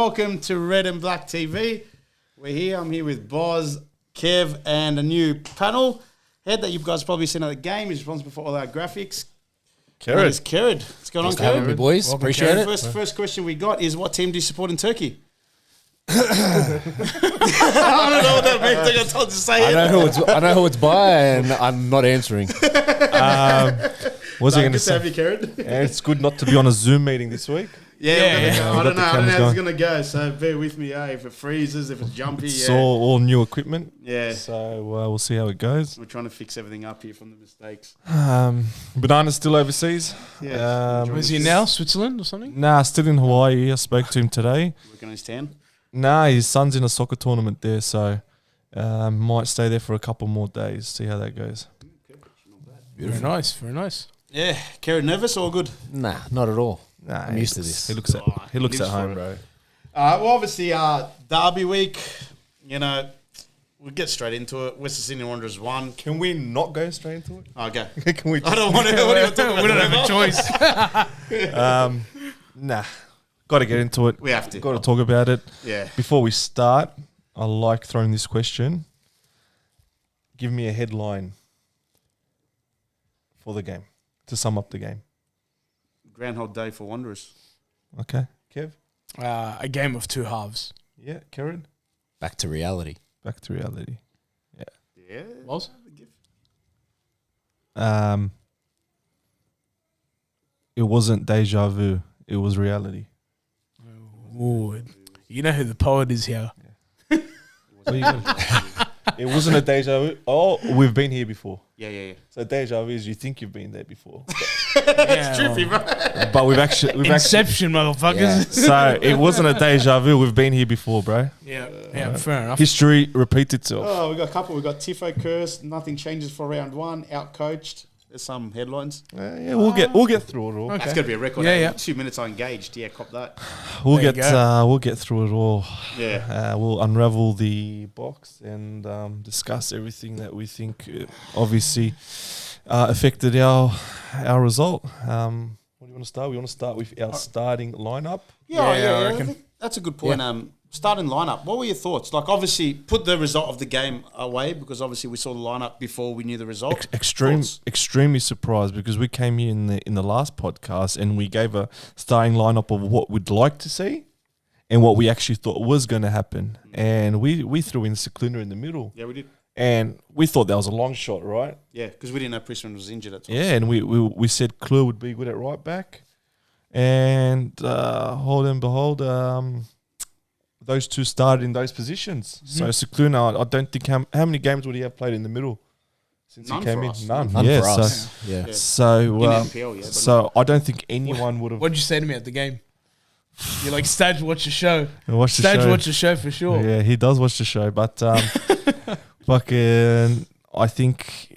welcome to Red and Black TV. We're here. I'm here with Boz, Kev, and a new panel head that you guys probably seen at the game. He's responsible for all our graphics. Kerrod. It's Kerrod. What's going on, Thanks for having me, Kerrod? boys. Welcome, Appreciate Kerrod. it. First question we got is, what team do you support in Turkey? I don't know what that means. I got told to say it. I know who it's by, and I'm not answering. What's he going to say? Have you, Kerrod? Yeah, it's good not to be on a Zoom meeting this week. I don't know how it's going. going to go, so bear with me. If it freezes, if it's jumpy, It's all new equipment. Yeah. So we'll see how it goes. We're trying to fix everything up here from the mistakes. Banana's still overseas. Yeah. Where's he now? Switzerland or something? Nah, still in Hawaii. I spoke to him today. Working on his tan. Nah, his son's in a soccer tournament there, so might stay there for a couple more days, see how that goes. Very nice, very nice. Yeah. Kerrod, nervous or good? Nah, not at all. Nah, I'm used to this. He looks at lives home, for bro. Well, obviously, Derby week, we'll get straight into it. Western Sydney Wanderers won. Can we not go straight into it? Oh, go. Can we? I don't want to. What are you talking about? We don't have a choice. Nah, got to get into it. We have to. Got to talk about it. Yeah. Before we start, I like throwing this question. Give me a headline for the game to sum up the game. Groundhog Day for Wanderers. Okay, Kev? A game of two halves. Yeah, Karen? Back to reality. Back to reality. Yeah. Was? It wasn't deja vu. It was reality. Ooh, you know who the poet is here. What are you gonna It wasn't a deja vu. Oh, we've been here before. Yeah. So deja vu is you think you've been there before. It's trippy, bro. But we've actually Inception, motherfuckers. so it wasn't a deja vu. We've been here before, bro. Yeah, fair enough. History repeats itself. Oh, we got a couple. We got Tifo cursed. Nothing changes for round one. Outcoached. There's some headlines. Yeah, we'll get through it all. Okay. That's got to be a record. Yeah. 2 minutes I engaged. Yeah, cop that. We'll There you get through it all. Yeah. We'll unravel the box and discuss everything that we think obviously affected our result. What do you want to start? We want to start with our starting lineup. Yeah, I I reckon. think that's a good point. Starting lineup. What were your thoughts? Like, obviously, put the result of the game away because obviously we saw the lineup before we knew the result. Extremely surprised because we came here in the last podcast and we gave a starting lineup of what we'd like to see and what we actually thought was going to happen. And we threw in Secluna in the middle. Yeah, we did. And we thought that was a long shot, right? Yeah, because we didn't know Prisman was injured at all. Yeah, and we said Klur would be good at right back. And hold and behold, those two started in those positions. So Secluna, I don't think how many games would he have played in the middle since None he came for in? us. None. None Yeah, for so us. Yeah. so In NPL, yeah. But so I don't think anyone would have What'd you say to me at the game? You're like, Stage, watch the show. watched the Stage, show. watch the show for sure. Yeah, he does watch the show, but fucking, I think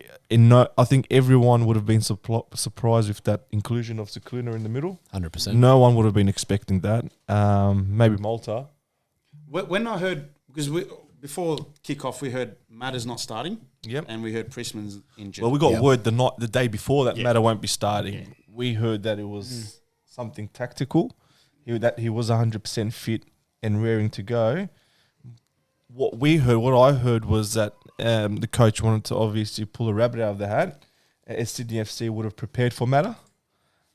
everyone would have been surprised with that inclusion of Secluna in the middle. 100%. No one would have been expecting that. Maybe Malta. when I heard, because before kickoff, we heard Matter's not starting. Yep. And we heard Prisman's injured. Well, we got Yep. word the day before that Yeah. Matter won't be starting. Yeah. We heard that it was something tactical. That he was 100% fit and raring to go. What I heard was that the coach wanted to obviously pull a rabbit out of the hat. As Sydney FC would have prepared for Matter.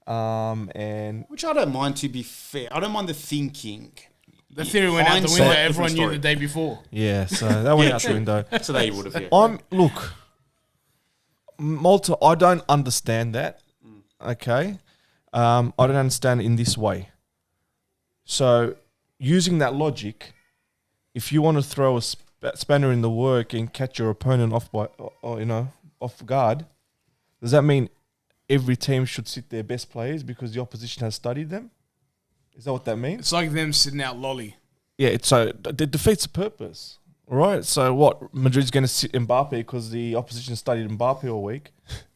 And Which I don't mind, to be fair. I don't mind the thinking. The theory went out the Hindsight, window. different Everyone knew story. the day before. yeah, so that went out the window. So they would have, yeah. Look, Malta, I don't understand that. Okay. I don't understand it in this way. So, using that logic, if you want to throw a spanner in the work and catch your opponent off off guard, does that mean every team should sit their best players because the opposition has studied them? Is that what that means? It's like them sitting out lolly. Yeah, it defeats the purpose, right? So what? Madrid's going to sit Mbappe because the opposition studied Mbappe all week.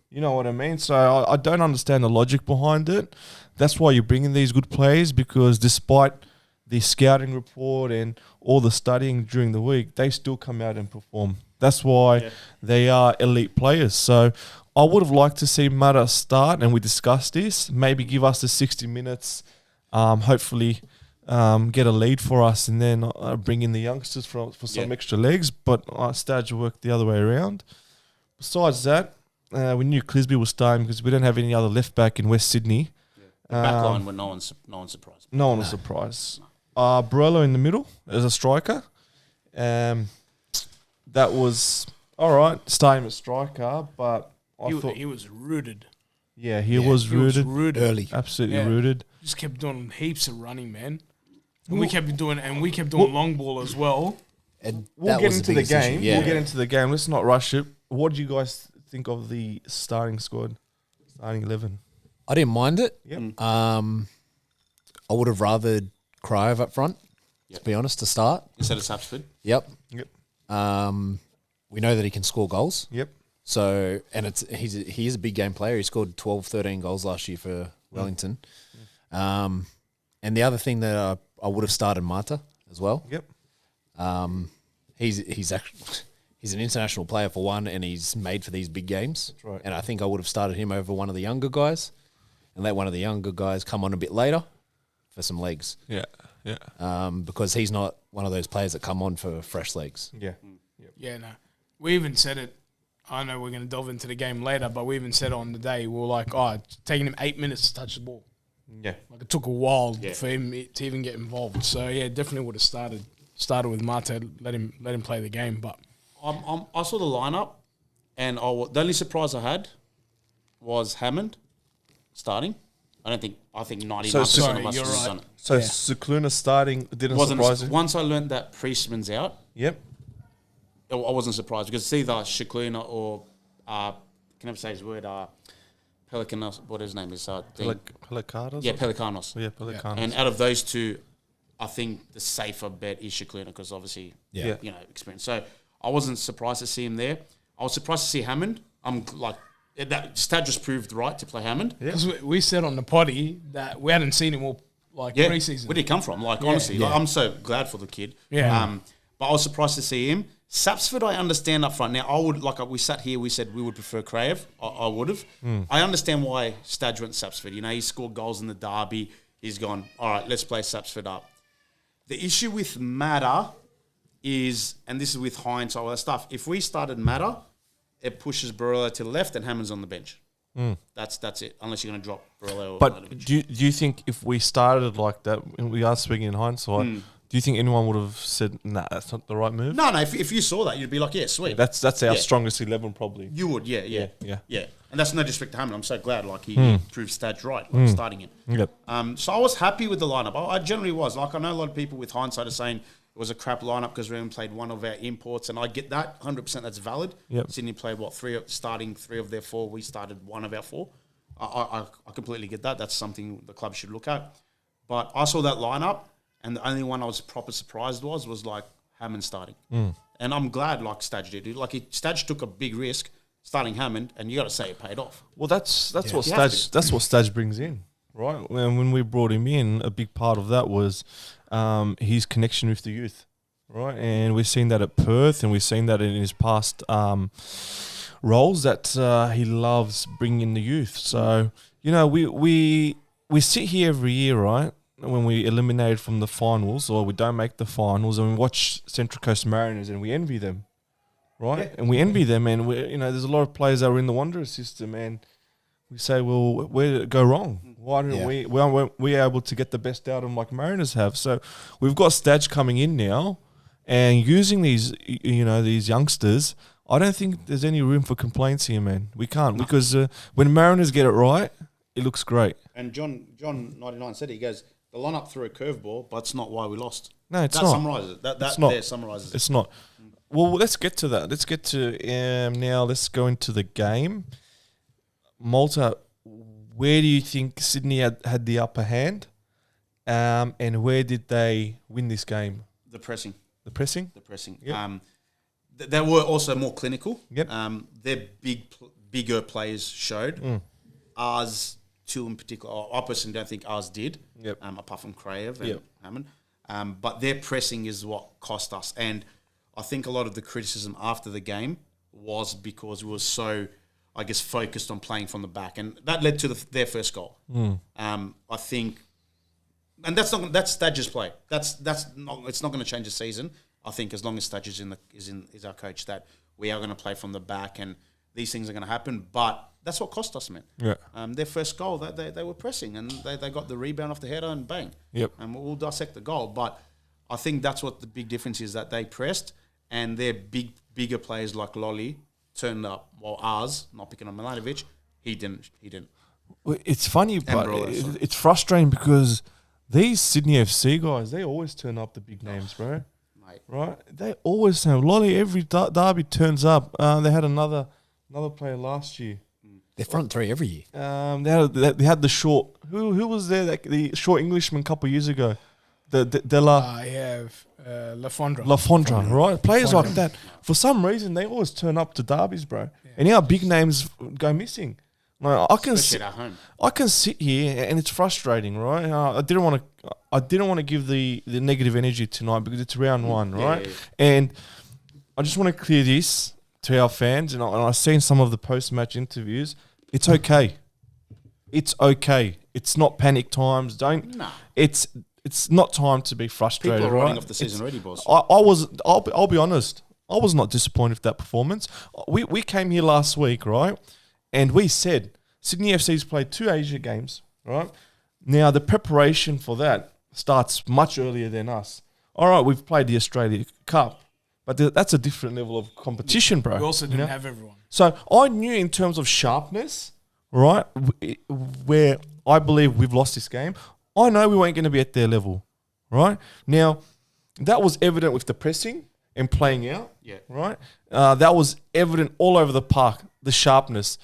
You know what I mean? So I don't understand the logic behind it. That's why you're bringing these good players, because despite the scouting report and all the studying during the week, they still come out and perform. That's why they are elite players. So I would have liked to see Mata start, and we discussed this. Maybe give us the 60 minutes. Hopefully get a lead for us, and then bring in the youngsters for some extra legs. But Stadge worked the other way around. Besides that, we knew Clisby was starting because we don't have any other left back in West Sydney. The back line were no one surprised. No one was surprised. Borello in the middle as a striker. That was all right, starting as striker, but I thought he was rooted. Yeah, he was rooted early. Absolutely rooted. Just kept doing heaps of running, man. And we kept doing long ball as well. And We'll get into the game. Yeah. We'll get into the game. Let's not rush it. What do you guys think of the starting squad, starting 11? I didn't mind it. Yep. I would have rathered Criev up front, to be honest, to start. Instead of Sapsford. Yep. Yep. We know that he can score goals. Yep. So, and he is a big game player. He scored 12, 13 goals last year for Wellington. And the other thing that I would have started Mata as well. Yep. He's actually he's an international player for one, and he's made for these big games. That's right. And I think I would have started him over one of the younger guys, and let one of the younger guys come on a bit later for some legs. Yeah. Yeah. Because he's not one of those players that come on for fresh legs. Yeah. Yeah, no. We even said it. I know we're going to delve into the game later, but we even said on the day, we were like, it's taking him 8 minutes to touch the ball. Yeah. Like, it took a while for him to even get involved. So, yeah, definitely would have started with Mata, let him play the game. But I saw the lineup, and the only surprise I had was Hammond starting. I think 99% of us sorry, was you're right. on it. So Cicluna starting didn't surprise you? Once I learned that Priestman's out, Yep. I wasn't surprised because it's either Shikluna or can I never say his word? Pelicanos. What his name is? Pelicanos? Yeah, Pelicanos. Yeah, Pelicanos. And out of those two, I think the safer bet is Shikluna because obviously, experience. So I wasn't surprised to see him there. I was surprised to see Hammond. I'm like that. Stad just proved right to play Hammond. because we said on the potty that we hadn't seen him all preseason. Where did he come from? Like honestly, like, I'm so glad for the kid. Yeah. But I was surprised to see him. Sapsford, I understand up front. Now, I would, we sat here, we said we would prefer Crave. I would have. I understand why Stadge went Sapsford. You know, he scored goals in the derby. He's gone, all right, let's play Sapsford up. The issue with Matter is, and this is with Hines, all that stuff, if we started Matter, it pushes Barilla to the left and Hammond's on the bench. That's it, unless you're going to drop Barilla. But do you think if we started like that, and we are speaking in hindsight, do you think anyone would have said, nah, that's not the right move? No, if you saw that, you'd be like, yeah, sweet. That's our strongest 11 probably. You would, yeah. And that's no disrespect to Hammond. I'm so glad, he proved Stadge right, starting him. Yep. So I was happy with the lineup. I generally was. Like, I know a lot of people with hindsight are saying it was a crap lineup because we only played one of our imports, and I get that 100%. That's valid. Yep. Sydney played starting three of their four. We started one of our four. I completely get that. That's something the club should look at. But I saw that lineup, and the only one I was proper surprised was like Hammond starting. And I'm glad Stadge did. Stadge took a big risk starting Hammond, and you got to say it paid off. Well, that's what Stadge brings in, right? When we brought him in, a big part of that was his connection with the youth, right? And we've seen that at Perth, and we've seen that in his past roles that he loves bringing in the youth. So we sit here every year, right? When we eliminated from the finals, or we don't make the finals, and we watch Central Coast Mariners, and we envy them, right? Yeah. And we envy them, and there's a lot of players that are in the Wanderers system, and we say, well, where did it go wrong? Why didn't we able to get the best out of them like Mariners have? So we've got Stadge coming in now, and using these youngsters. I don't think there's any room for complaints here, man. We can't because when Mariners get it right, it looks great. And John 99 said it. He goes, the lineup threw a curveball, but it's not why we lost. No, it's that not. Summarizes it. That not. there summarizes it. It's not. Well, let's get to that. Let's get to now. Let's go into the game. Malta, where do you think Sydney had the upper hand, and where did they win this game? The pressing. The pressing. Yep. They were also more clinical. Yep. Their bigger players showed. Ours, two in particular, I personally don't think ours did. Yep. Apart from Krayev and Hammond. But their pressing is what cost us. And I think a lot of the criticism after the game was because we were so, I guess, focused on playing from the back. And that led to their first goal. I think and that's Stadger's play. It's not going to change the season. I think as long as Stadger's is our coach, that we are going to play from the back, and these things are going to happen. But that's what cost us, man. Yeah. Their first goal, they were pressing, and they got the rebound off the header and bang. Yep. And we'll dissect the goal, but I think that's what the big difference is, that they pressed, and their bigger players like Lolly turned up, while ours, not picking on Milanovic, he didn't. Well, it's funny, but Barolo, sorry. it's frustrating because these Sydney FC guys, they always turn up the big names, bro. Mate. Right? They always turn up. Lolly, every derby turns up. They had another player last year. They're front three every year. They had the short. Who was there? The short Englishman a couple of years ago. La Fondra. La Fondra, right? Players like that. For some reason, they always turn up to derbies, bro. Yeah. And our big names go missing. Like, Especially at home. I can sit here and it's frustrating, right? I didn't want to give the negative energy tonight because it's round one, right? Yeah. And I just want to clear this to our fans, and I've seen some of the post-match interviews. It's okay. It's okay. It's not panic times. It's not time to be frustrated. People are right? writing off the season already, boss. I'll be honest. I was not disappointed with that performance. We came here last week, right? And we said Sydney FC's played 2 Asia games, right? Now the preparation for that starts much earlier than us. All right, we've played the Australia Cup, but that's a different level of competition, bro. We also didn't have everyone. So I knew in terms of sharpness, right, where I believe we've lost this game, I know we weren't going to be at their level, right? Now, that was evident with the pressing and playing out, right? That was evident all over the park, the sharpness.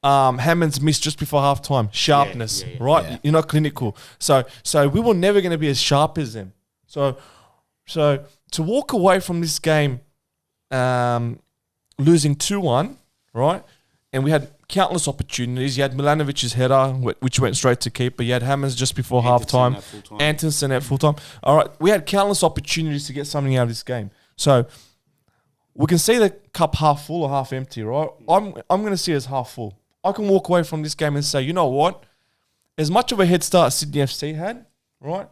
Hammond's missed just before halftime, sharpness, right? Yeah. You're not clinical. So we were never going to be as sharp as them. So to walk away from this game losing 2-1, right? And we had countless opportunities. You had Milanovic's header, which went straight to keeper. You had Hammers just before halftime. Antonsen at full time. All right, we had countless opportunities to get something out of this game. So we can see the cup half full or half empty, right? I'm going to see it as half full. I can walk away from this game and say, you know what? As much of a head start as Sydney FC had, right?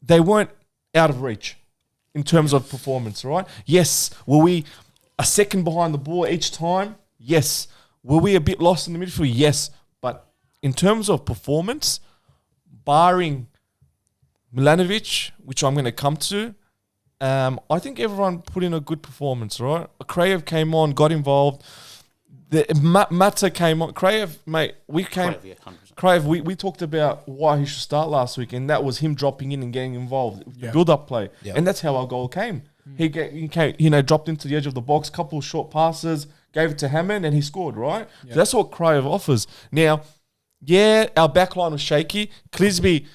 They weren't out of reach in terms of performance, right? Yes. Were we a second behind the ball each time? Yes. Were we a bit lost in the midfield? Yes. But in terms of performance, barring Milanovic, which I'm going to come to, I think everyone put in a good performance, right? Krajev came on, got involved. Mata came on. Krajev, mate, we talked about why he should start last week, and that was him dropping in and getting involved. The build-up play. Yeah. And that's how our goal came. He came, dropped into the edge of the box, couple of short passes, gave it to Hammond, and he scored, right? Yeah. So that's what Krajev offers. Now, our backline was shaky. Clisby,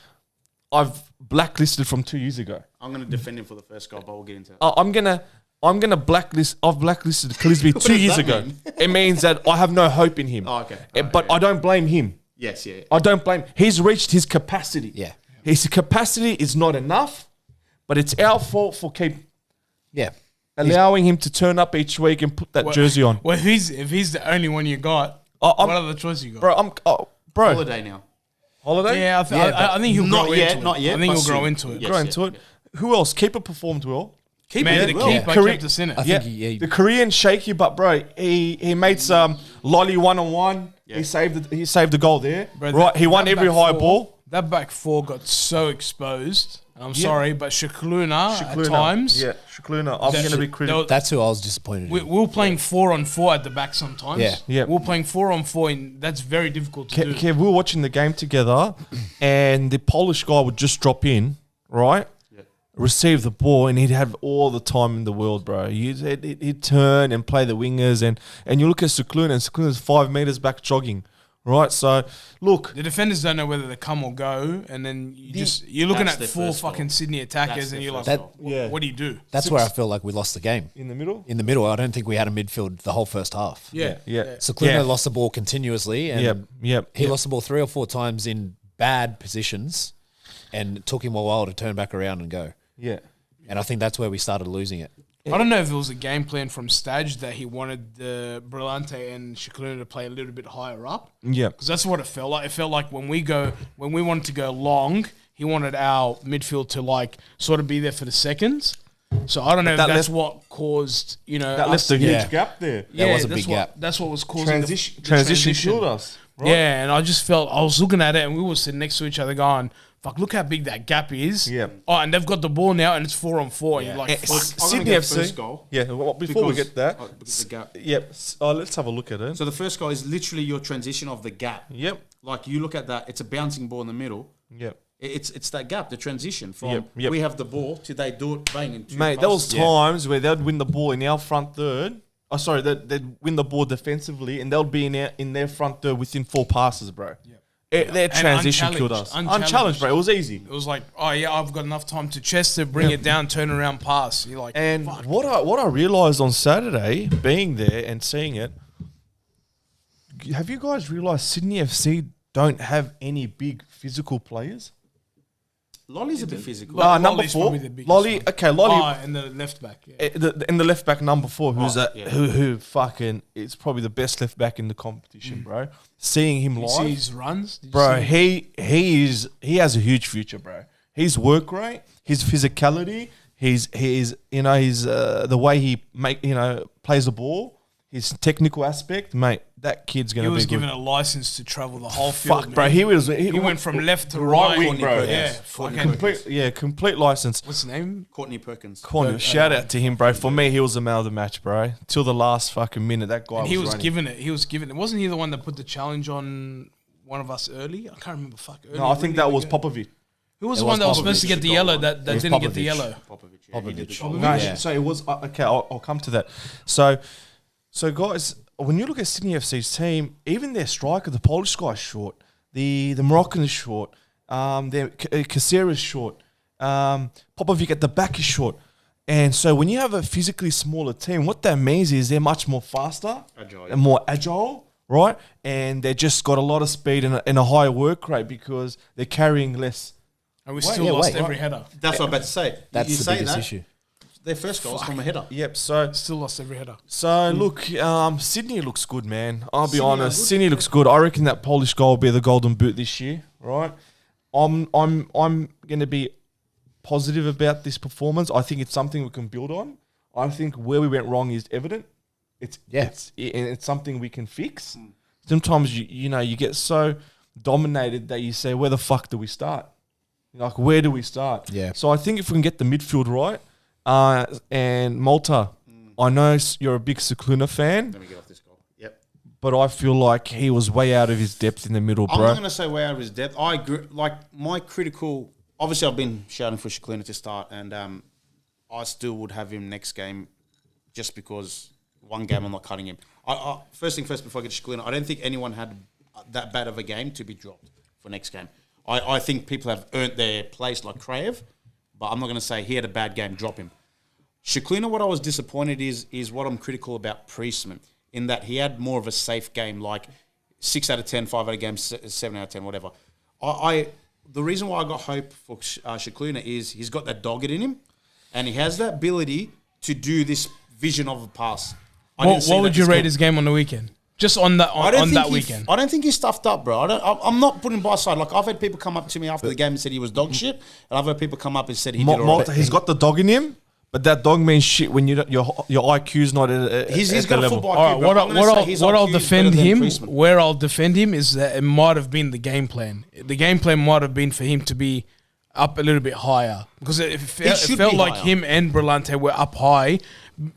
I've blacklisted from 2 years ago. I'm going to defend him for the first goal, but we'll get into it. I'm gonna blacklist. I've blacklisted Clisby 2 years ago. It means that I have no hope in him. Oh, okay. But I don't blame him. Yes, yeah. I don't blame. He's reached his capacity. Yeah. His capacity is not enough, but it's our fault for allowing him to turn up each week and put that jersey on. Well, if he's the only one you got, what other choice you got, bro? Holiday now. Holiday? Yeah, I think he'll grow into it. Not yet. I think he'll grow into it. Yes, grow into it. Who else? Keeper performed well. The keeper kept us in it. The Korean shaky, but bro, he made some lolly 1-on-1. Yeah. He saved the goal there. Bro, he won every high ball. That back four got so exposed. I'm sorry, but Shikluna at times. Yeah, Shikluna. I'm going to be critical. That's who I was disappointed in. We were playing 4-on-4 at the back sometimes. Yeah. We were playing 4-on-4, and that's very difficult to do. Kev, we were watching the game together, and the Polish guy would just drop in, right? Receive the ball, and he'd have all the time in the world, bro. He'd turn and play the wingers, and you look at Shikluna, and Shikluna's 5 meters back jogging. Right, so look, the defenders don't know whether they come or go, and then you're looking at 4 fucking Sydney attackers, and you're like, what do you do? That's where I feel like we lost the game. In the middle. I don't think we had a midfield the whole first half. Yeah. Shikluna lost the ball continuously, and he lost the ball 3 or 4 times in bad positions, and it took him a while to turn back around and go. Yeah, and I think that's where we started losing it. I don't know if it was a game plan from Stage that he wanted the Brillante and Shikluna to play a little bit higher up. Yeah. Because that's what it felt like. It felt like when we wanted to go long, he wanted our midfield to like sort of be there for the seconds. So I don't know if that's what caused, that left a huge gap there. That was a big gap. That's what was causing Transition killed us. Right? Yeah, and I just felt, I was looking at it and we were sitting next to each other going, fuck, look how big that gap is. Yeah. Oh, and they've got the ball now and it's 4-on-4. And you're like, fuck. Sydney FC. First goal. Yeah, well, before we get that. Because the gap. Yep. Let's have a look at it. So the first goal is literally your transition of the gap. Yep. Like you look at that, it's a bouncing ball in the middle. Yep. It's that gap, the transition from Yep. we have the ball to they do it bang in two Mate, there was passes. times where they'd win the ball in our front third. Oh, sorry, they'd win the ball defensively, and they'll be in their front third within 4 passes, bro. Their transition killed us. Unchallenged, bro. It was easy. It was like, oh yeah, I've got enough time to chest to bring it down, turn around, pass. You're like, And fuck. what I realised on Saturday, being there and seeing it, have you guys realised Sydney FC don't have any big physical players? Lolly's a bit physical. Lolly's Number 4. probably the biggest Lolly, one. okay, Lolly. Oh, and the left back. Yeah. In the left back number 4, who's yeah. who fucking is probably the best left back in the competition, bro. Seeing him You see live, his runs? Did you bro, see him? he has a huge future, bro. His work rate, his physicality, his the way he plays the ball, his technical aspect, mate. That kid's gonna He be was good. given a license to travel the whole field. Fuck, bro. man. He went from left to right right. wing, bro. Yeah, fucking. Complete license. What's his name? Courtney Perkins. Corner, shout out to him, bro. For me, he was the man of the match, bro. Till the last fucking minute, that guy And he was running. giving it. He was giving it. Wasn't he the one that put the challenge on one of us early? I can't remember. Fuck. Early, No, I think that was Popovic. Who was It the one was that was supposed to Popovic. get the yellow that was didn't get the Popovic. yellow? Popovic. Yeah, he did the Popovic. goal. No, Yeah. so it was okay. I'll come to that. So guys, when you look at Sydney FC's team, even their striker, the Polish guy's short, the Moroccan is short, their Kasera is short, Popovic at the back is short, and so when you have a physically smaller team, what that means is they're much more faster Agile, and more agile, right? And they just got a lot of speed and a higher work rate because they're carrying less. And we still lost every header. That's what I'm about to say. That's you the say biggest that, issue. Their first goal was from a header. Yep. So Still lost every header. look, Sydney looks good, man. I'll be Sydney honest. are good, Sydney looks good. I reckon that Polish goal will be the golden boot this year, right? I'm going to be positive about this performance. I think it's something we can build on. I think where we went wrong is evident. It's something we can fix. Sometimes you get so dominated that you say, where the fuck do we start? Like, where do we start? Yeah. So I think if we can get the midfield right, and Malta, I know you're a big Cicluna fan, Let me get off this goal. Yep. but I feel like he was way out of his depth in the middle, I'm bro. not going to say way out of his depth. I agree. Like, my critical... Obviously, I've been shouting for Cicluna to start, and I still would have him next game just because one game I'm not cutting him. First thing first, before I get to Cicluna, I don't think anyone had that bad of a game to be dropped for next game. I think people have earned their place like Kraev, but I'm not going to say he had a bad game, drop him. Cicluna, what I was disappointed is what I'm critical about Priestman, in that he had more of a safe game, like 6 out of 10, 5 out of games, 7 out of 10, whatever. The reason why I got hope for Cicluna is he's got that dogged in him, and he has that ability to do this vision of a pass. What would you rate his game on the weekend? Just on that weekend. I don't think he's stuffed up, bro. I'm not putting by side. Like, I've had people come up to me after the game and said he was dog shit, and I've had people come up and said he did all right. He's got the dog in him, but that dog means shit when your IQ's not at He's at got the a level. football IQ, All right, bro. what I'll defend him, where I'll defend him is that it might have been the game plan. The game plan might have been for him to be up a little bit higher because it felt be like higher. him and Brillante were up high,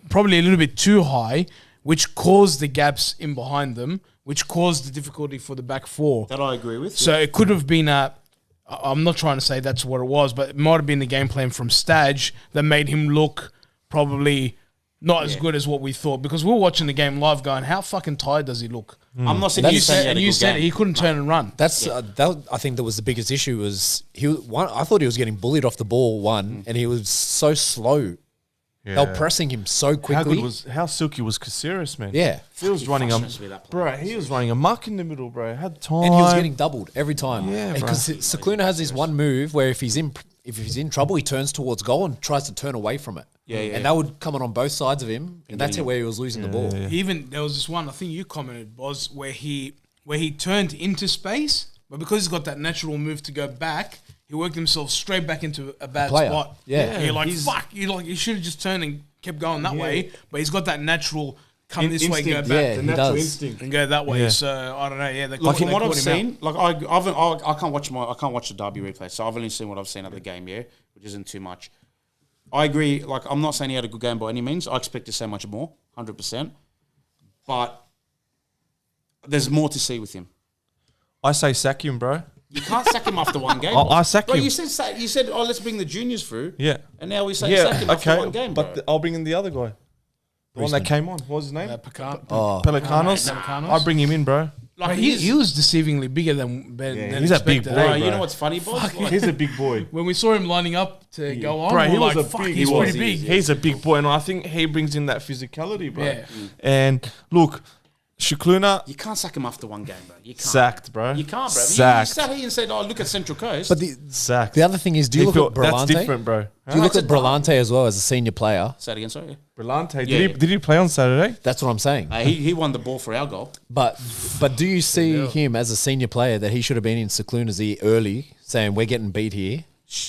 probably a little bit too high, which caused the gaps in behind them, which caused the difficulty for the back four. That I agree with. So it could have been I'm not trying to say that's what it was, but it might have been the game plan from Stage that made him look probably not as good as what we thought. Because we were watching the game live going, how fucking tired does he look? I'm not saying You said he couldn't turn and run. That's that. I think that was the biggest issue. Was I thought he was getting bullied off the ball and he was so slow. They were pressing him so quickly. How silky was Caceres, man? Yeah. He was running frustrates me, that player. he was running a muck in the middle, bro. Had time. And he was getting doubled every time. Yeah, bro. Because Cicluna has this one move where if he's in trouble, he turns towards goal and tries to turn away from it. Yeah. And that would come on both sides of him, and that's where he was losing the ball. Even there was this one, I think you commented, Boz, where he turned into space, but because he's got that natural move to go back, he worked himself straight back into a bad Player. spot. Yeah. And you're like, He's- fuck. You should have just turned and kept going that way. But he's got that natural come this way, go instinct. back. Yeah, The he natural does. instinct. And go that way. Yeah. So I don't know. Yeah, they Like caught- from they what I've caught him out. seen, like I can't watch the Derby replay, so I've only seen what I've seen of the game, which isn't too much. I agree. Like I'm not saying he had a good game by any means. I expect to say much more, 100%. But there's more to see with him. I say sack him, bro. You can't sack him after one game. I sack Bro, him. you said, oh, let's bring the juniors through. Yeah. And now we say sack him after one game, but bro. I'll bring in the other guy. The one that came on. What was his name? Oh, Pelicanos. Pelicanos. I bring him in, bro. Like he was deceivingly bigger than He's a big expected. boy, Bro, bro. you know what's funny, boys? Like, He's a big boy. When we saw him lining up to go on, Bro, we he were was like, a fuck, big. he's he was. pretty big. He's a big boy, and I think he brings in that physicality, bro. Yeah. And look, Shikluna you can't sack him after one game, bro. You can't. sacked, bro. You can't, bro. You Sacked. sat here and said, oh, look at Central Coast. but the Sacked. other thing is, do you look at That's Brillante? different, bro. Do you look That's at a Brillante as well as a senior player? Say it again, sorry. Brillante. Yeah. Did he play on Saturday? That's what I'm saying. He won the ball for our goal. But do you see him as a senior player that he should have been in Secluna's early, saying we're getting beat here,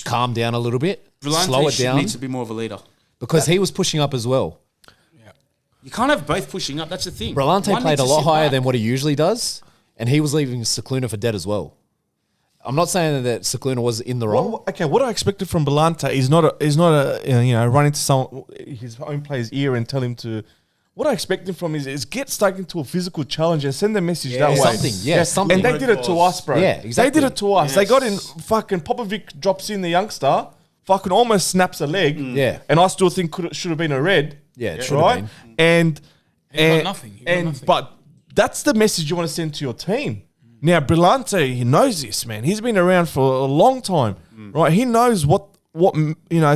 calm down a little bit, slow it down, needs to be more of a leader. because he was pushing up as well. You can't have both pushing up. That's the thing. Brillante One played needs a to lot sit higher back. than what he usually does, and he was leaving Secluna for dead as well. I'm not saying that Secluna was in the wrong. What I expected from Brillante is not run into his own player's ear and tell him to. What I expected from is get stuck into a physical challenge and send a message that way. Something. And they did it to us, bro. Yeah, exactly. They did it to us. They got in. Fucking Popovic drops in the youngster. Fucking almost snaps a leg. Yeah. And I still think should have been a red. Yeah, it should right. have been. And got nothing. He got nothing. But that's the message you want to send to your team. Now Brillante, he knows this, man. He's been around for a long time, right? He knows what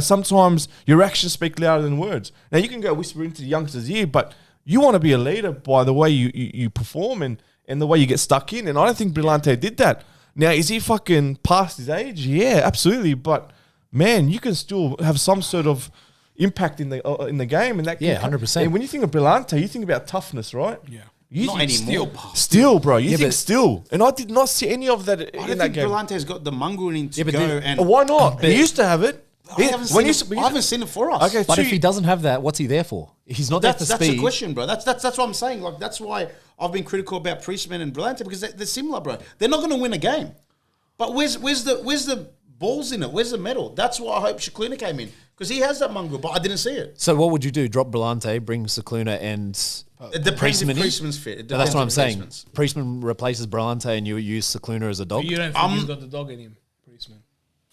sometimes your actions speak louder than words. Now you can go whisper into the youngsters' ear, but you want to be a leader by the way you perform and the way you get stuck in. And I don't think Brillante did that. Now is he fucking past his age? Yeah, absolutely. But man, you can still have some sort of impact in the game, and that Yeah, 100%. And when you think of Brillante, you think about toughness, right? Yeah. You Not think anymore. Still, bro. You Yeah, think but- still, and I did not see any of that I in don't that think game. Brillante's got the mongrel in to Yeah, but go the- and. Why not? He used to have it. I haven't seen it for us. Okay, But so if he doesn't have that, what's he there for? He's not there for That's speed. the question, bro. That's what I'm saying. Like that's why I've been critical about Priestman and Brillante because they're similar, bro. They're not going to win a game. But where's the balls in it? Where's the medal? That's why I hope Shikluna came in because he has that mongrel, but I didn't see it. So what would you do? Drop Brillante, bring Secluna and It depends if Priestman in? Priestman's fit. It But that's depends what on I'm saying. Priestman's. Priestman replaces Brillante and you use Secluna as a dog. But you don't think he's got the dog in him, Priestman?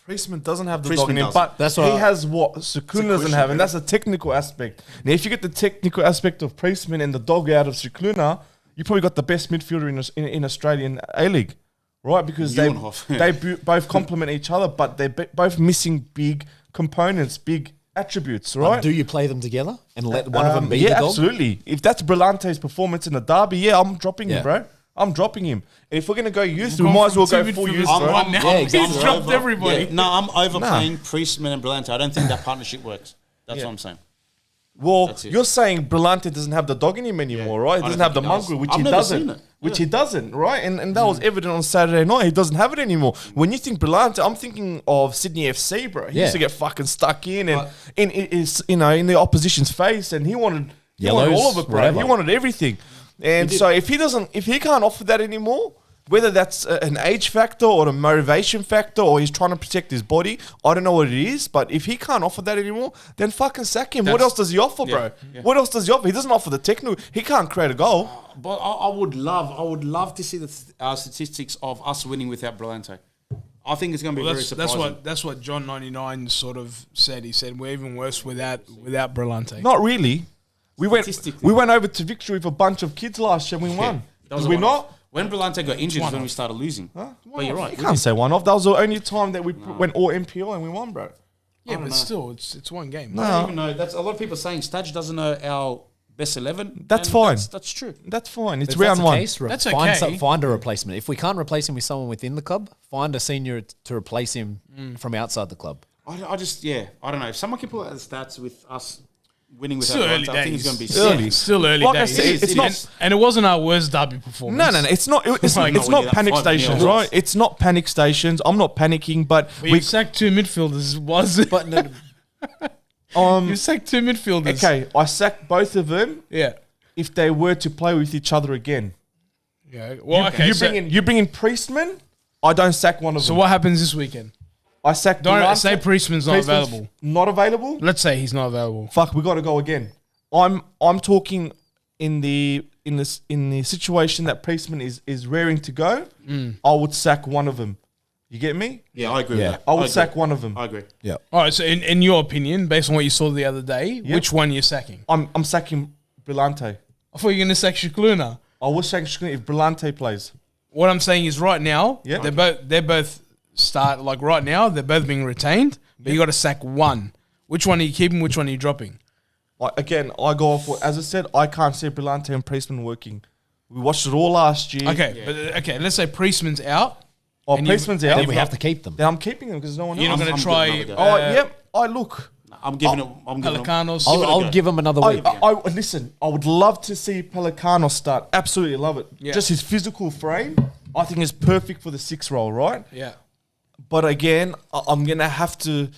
Priestman doesn't have the Priestman dog in him, doesn't. but That's he what I- has what Sukuna doesn't have, and that's a technical aspect. Now, if you get the technical aspect of Priestman and the dog out of Sukuna, you probably got the best midfielder in Australian A-League, right? Because Neuenhoff. they both complement each other, but they're both missing big components, big attributes, right? Do you play them together and let one of them be the yeah, dog? absolutely. If that's Brillante's performance in the derby, yeah, I'm dropping Yeah. him, bro. I'm dropping him. And if we're going to go youth, we might as well go full youth, bro. Right now, Yeah, exactly. he's dropped everybody. Yeah, no, I'm overplaying Priestman and Brillante. I don't think that partnership works. That's what I'm saying. Well, That's it. you're saying Brillante doesn't have the dog in him anymore, right? He I doesn't don't have the think he does. mongrel, which I've he never doesn't. seen it. Which he doesn't, right? And that was evident on Saturday night. He doesn't have it anymore. When you think Brillante, I'm thinking of Sydney FC, bro. He Yeah. used to get fucking stuck in and in the opposition's face, and he wanted Yellows, all of it, bro. whatever. He wanted everything. And so if he can't offer that anymore, whether that's an age factor or a motivation factor or he's trying to protect his body, I don't know what it is. But if he can't offer that anymore, then fucking sack him. What else does he offer, bro? yeah. What else does he offer? He doesn't offer the technical. He can't create a goal. But I would love to see the statistics of us winning without Brillante. I think it's going to be Well, very surprising. that's what John 99 sort of said. He said we're even worse without Brillante. Not really. We went Statistically. over to victory with a bunch of kids last year and we won. That was Did we a one-off. not? When Brillante got injured is when we started losing. But you're right. You we can't did. say one off. That was the only time that we went all MPO and we won, bro. Yeah, but know. still, it's one game. I don't even know. That's a lot of people saying Stadge doesn't know our best 11. That's and fine. That's true. That's fine. It's If that's round the one. case, That's find, okay. find a replacement. If we can't replace him with someone within the club, find a senior to replace him from outside the club. I just, I don't know. If someone can pull out the stats with us winning with Still early Atalanta. I think it's going to be days. Early. Still early Like I days. said, it's not. And it wasn't our worst derby performance. No, it's not. It's Like, not we need that panic 5-0 stations, loss. right? It's not panic stations. I'm not panicking, but But you sacked 2 midfielders. Was it? But no, You sacked 2 midfielders. okay, I sacked both of them Yeah. if they were to play with each other again. Yeah. Well, okay. You bring in Priestman. I don't sack one of So them. what happens this weekend? I sack. Don't Durant. say Priestman's not available. Not available. Let's say he's not available. Fuck, we got to go again. I'm talking in the situation that Priestman is raring to go. I would sack one of them. You get me? Yeah, I agree Yeah. with that. I would agree. sack one of them. I agree. yeah. All right. So in your opinion, based on what you saw the other day, which one you're sacking? I'm sacking Brillante. I thought you were going to sack Shikluna. I will sack Shkriniar if Brillante plays. What I'm saying is right now, Yeah. they're both start like right now, they're both being retained, but you got to sack one. Which one are you keeping? Which one are you dropping? Again, I go off what, as I said, I can't see Brillante and Priestman working. We watched it all last year. Okay, but let's say Priestman's out. Oh, and Priestman's Then out. we have to keep them. Then I'm keeping them because no one else. You're not going I'm to giving try. another go. Oh, yep. I look. I'm giving it. I'm giving it. Pelicanos. I'll give him another week. Listen, I would love to see Pelicano start. Absolutely love it. Yeah. Just his physical frame, I think is perfect for the 6 role, right? Yeah. But again, I'm gonna have to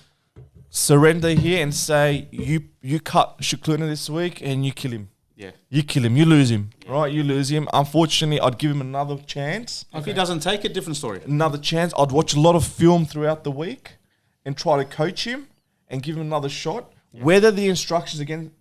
surrender here and say you cut Shikluna this week and you kill him. Yeah. You kill him. You lose him. Right? You lose him. Unfortunately, I'd give him another chance. If he doesn't take it, different story. Another chance. I'd watch a lot of film throughout the week and try to coach him and give him another shot. Whether the instructions again,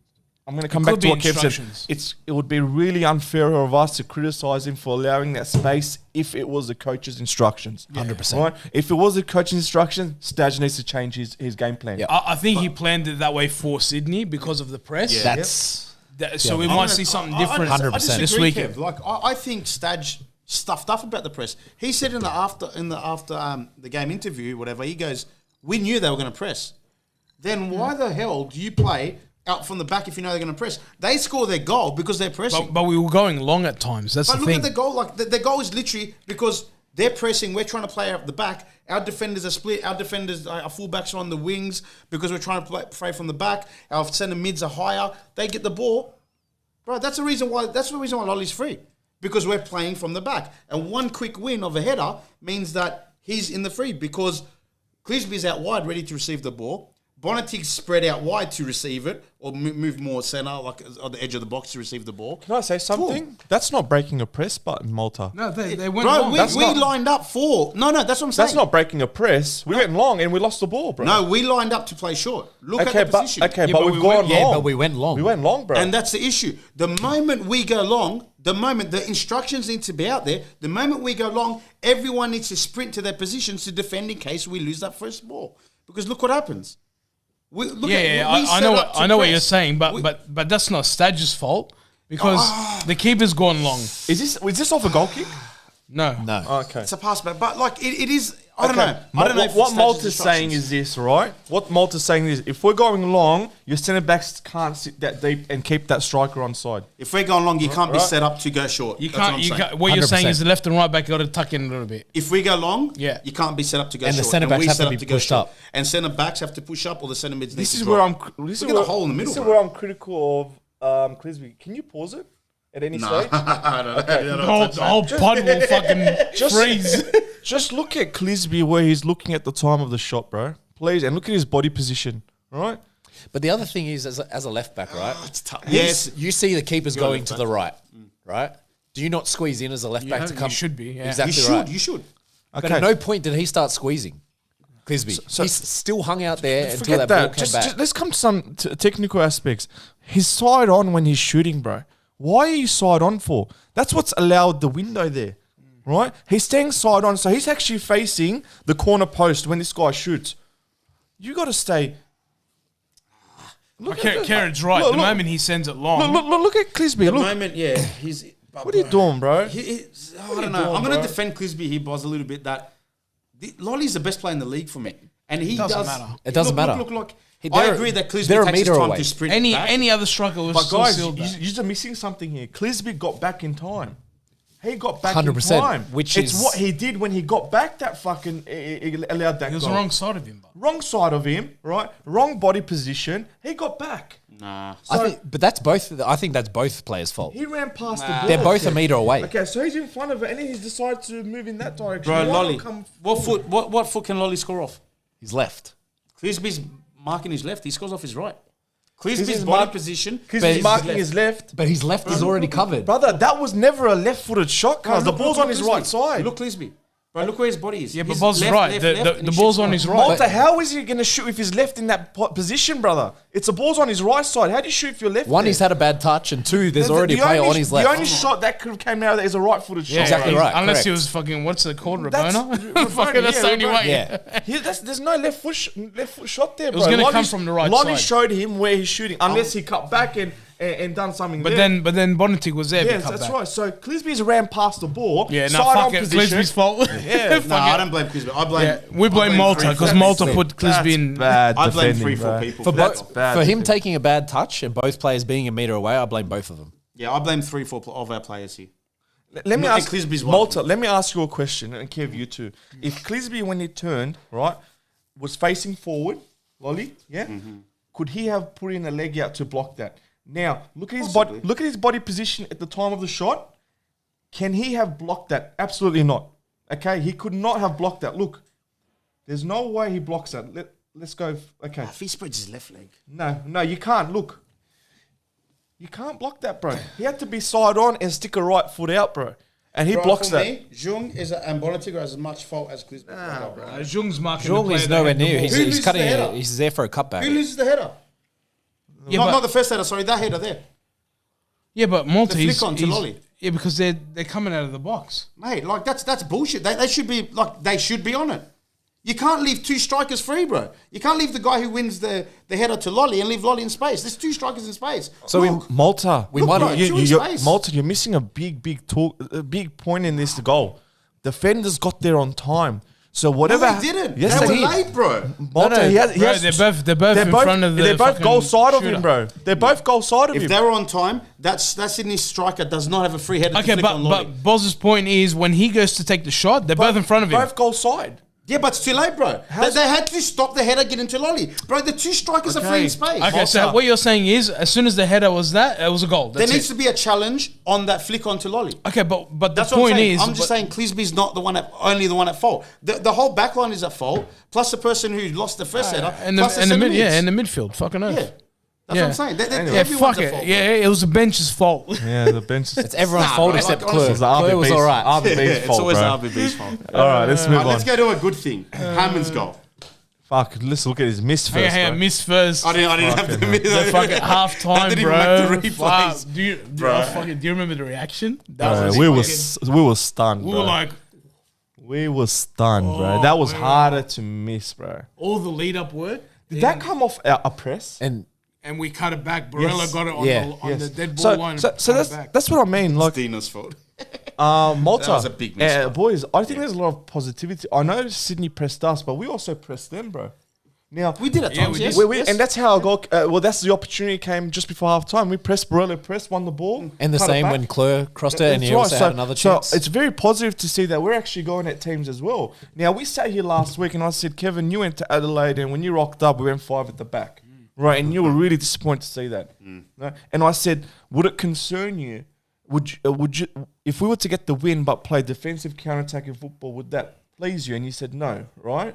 I'm going to come back could to be what Kev said. instructions. It would be really unfair of us to criticize him for allowing that space if it was the coach's instructions. 100%. Right? If it was the coach's instruction, Staj needs to change his game plan. Yeah. I think he planned it that way for Sydney because of the press. Yeah. That's So we might see something different 100%. this disagree, weekend. Kev. Like I think Stadge stuffed up about the press. He said in the after the game interview, whatever, he goes, "We knew they were going to press. Then why the hell do you play out from the back if you know they're going to press? They score their goal because they're pressing. But we were going long at times. That's But the look thing. at the goal. Like the goal is literally because they're pressing. We're trying to play out the back. Our defenders are split. Our defenders, our fullbacks are on the wings because we're trying to play from the back. Our centre mids are higher. They get the ball, bro. That's the reason why. That's the reason why Lolly's free because we're playing from the back. And one quick win of a header means that he's in the free because Clisby's out wide, ready to receive the ball. Bonatig's spread out wide to receive it or move more centre, like on the edge of the box to receive the ball. Can I say something? That's not breaking a press button, Malta. No, they went Bro, long. we lined up for... No, that's what I'm saying. That's not breaking a press. We went long and we lost the ball, bro. No, we lined up to play short. Look at the position. but but we've we gone went- long. yeah, but we went long. We went long, bro. And that's the issue. The moment we go long, the moment the instructions need to be out there, the moment we go long, everyone needs to sprint to their positions to defend in case we lose that first ball. Because look what happens. We I know what you're saying, but that's not Stadge's fault because the keeper's gone long. is this off a goal kick? No. No. Okay. It's a pass back. But like it is... I don't know. I don't know if What it's Malta's Stadge's saying instructions. is this, right? What Malta's saying is, if we're going long, your centre backs can't sit that deep and keep that striker on side. If we're going long, you can't be Right. set up to go short. You That's what can't. I'm You saying. can't. What you're saying 100%. is the left and right back got to tuck in a little bit. If we go long, Yeah. you can't be set up to go And the short. centre backs we have set to up be go pushed short. up. And centre backs have to push up, or the centre mids. This need is to where drop. I'm. This is Look at where, the hole in the middle. This is bro. where I'm critical of Clisby. Can you pause it at any stage? The whole pod will fucking freeze. Just look at Clisby where he's looking at the time of the shot, bro. Please, and look at his body position, right? But the other thing is, as a left back, right? It's tough. Yes, you see the keepers You're a going left to back. the right, right? Do you not squeeze in as a left back to come? You should be. Yeah. Exactly You should. right. You should. But at no point did he start squeezing. Clisby. So- He's still hung out there until Forget that ball that. came back. Just let's come to some technical aspects. He's side on when he's shooting, bro. Why are you side on for? That's what's allowed the window there, right? He's staying side on, so he's actually facing the corner post when this guy shoots. You got to stay. Kerridge's right. Look, The look. moment he sends it long, Look at Clisby. The Look, moment, yeah, he's. what are you doing, bro? I don't you know. doing, I'm going bro? to defend Clisby here, Boz, a little bit. That Lolly's the best player in the league for me, and he Doesn't does. matter. It doesn't matter. Look. He- I they're- agree that Clisby they're a takes his metre time away. to sprint. any back. other striker was But still guys, sealed back. you're missing something here. Clisby got back in time. He got back in 100%, time. which it's is- what he did when he got back that fucking allowed that He was goal. the wrong side of him. But. Wrong side of him, right? Wrong body position. He got back. Nah. but that's both. I think that's both players' fault. He ran past the ball. They're both a meter away. Okay, so he's in front of it, and then he's decided to move in that direction. Bro, Why Lolly. not come What foot can Lolly score off? He's left. Clisby's marking his left. He scores off his right. Clisby's Clisby's body mark- position. Because But he's marking his left. But his left is already covered. Brother, that was never a left-footed shot, cuz. The Look, ball's look on his Clisby. right side. Look Clisby. Bro, look where his body is. Yeah, but He's Bob's left, right. left, The- left, the and he ball's shoots on his right. Malta, how is he going to shoot if he's left in that position, brother? It's the ball's on his right side. How do you shoot if you're left One, there? he's had a bad touch, and two, there's already a The player only- on his left. The only shot that could have came out of that is a right-footed shot. Yeah, Exactly right, Unless correct. he was fucking, what's it called, That's- Rabona? Fucking, that's yeah, the only Rabona. way. Yeah. There's no left foot shot there, bro. was gonna come Lolly's- from the right Lolly side. showed him where he's shooting, unless he cut back and done something But there. then Bonitic was there. Yes, to cut that's back. right. So Clisby's ran past the ball. Yeah, no, side fuck on it. position. Clisby's fault. Yeah. No, I don't blame Clisby. I blame. Yeah, we blame Malta because Malta put Clisby in. bad I blame defending, 3-4 bro. people. For, That's for him taking a bad touch and both players being a meter away, I blame both of them. Yeah, I blame 3-4 of our players here. Let me And ask Clisby's one. Malta. Let me ask you a question, and Kev, you too. If Clisby, when he turned, right, was facing forward, Lolly, yeah, could he have put in a leg out to block that? Now, look at his body. Possibly. Look at his body position at the time of the shot. Can he have blocked that? Absolutely not. Okay, he could not have blocked that. Look, there's no way he blocks that. Let's go. Okay, If he spreads his left leg. no, you can't. Look, you can't block that, bro. He had to be side on and stick a right foot out, bro. And he blocks that. Jung and Bonitic has as much fault as Clisby. Jung's marking Jung the is player nowhere that hit the near. ball. He's, Who he's loses cutting. the header? He's there for a cutback. Who loses the header? Yeah, not, but- not the first header, sorry, that header there. Yeah, but Malta, The he's, flick on to he's- Lolly. yeah, because they're coming out of the box. Mate, like that's bullshit. They should be on it. You can't leave two strikers free, bro. You can't leave the guy who wins the header to Lolly and leave Lolly in space. There's two strikers in space. So Look, Malta, We might bro, have- two in space. Malta, you're missing a big point in this goal. Defenders got there on time. So whatever. No, they didn't. Yes, they they were did. late, bro. Malta, No, he has, Bro, they're both in front of the They're both fucking goal side of shooter. him, bro. They're both goal side of If him. they were on time, that Sydney striker does not have a free header to Okay, flick on Lolly. but Boz's point is when he goes to take the shot, they're both in front of him. Both goal side. Yeah, but it's too late, bro. They had to stop the header getting to Lolly. Bro, the two strikers are free Okay. in space. Okay, so Malta. what you're saying is, as soon as the header was that, it was a goal. There That's needs it. to be a challenge on that flick onto Lolly. Okay, but the That's what I'm point saying. is, I'm just saying Clisby's not only the one at fault. The whole back line is at fault, plus the person who lost the first header, and plus the the mid, centre in mids. the midfield, fucking oath. Yeah. That's Yeah. what I'm saying. Anyway. Yeah, Everyone's fuck at it. fault. Yeah, it was the bench's fault. Yeah, the bench. It's everyone's Nah, fault bro, except like, Klur. honestly, Klur was all right. RBTV's It's fault, always bro. RBB's fault. All right, let's move Right, let's on. go to a good thing. Hammond's goal. Fuck, let's look at his miss Hang on, first. hang on, bro. miss first. I didn't have to admit The that. fucking half time, didn't bro. even make the replays. Fuck. Do you remember the reaction? That Bro, was we fucking- were stunned, we bro. were like, We were stunned, bro. Oh, That was man. harder to miss, bro. all the lead up work. Did that come off a press? And And we cut it back. Barella Yes. got it on, Yeah. on the dead ball So, line. so, and so cut it that's back. that's what I mean. Like, Dina's fault. Malta, That was a big miss, bro. boys. I think there's a lot of positivity. I know Sydney pressed us, but we also pressed them, bro. Now We did at Yeah, times, we yes. did. and that's how I got. Well, that's the opportunity came just before half time. We pressed Barella, won the ball, and the cut it same back. when Klur crossed it, and That's he also right. had another chance. So it's very positive to see that we're actually going at teams as well. Now, we sat here last week and I said, Kevin, you went to Adelaide and when you rocked up, we went 5 at the back. Right? And you were really disappointed to see that. Right? And I said, would it concern you? Would you, if we were to get the win but play defensive counter-attacking football, would that please you? And you said no, right?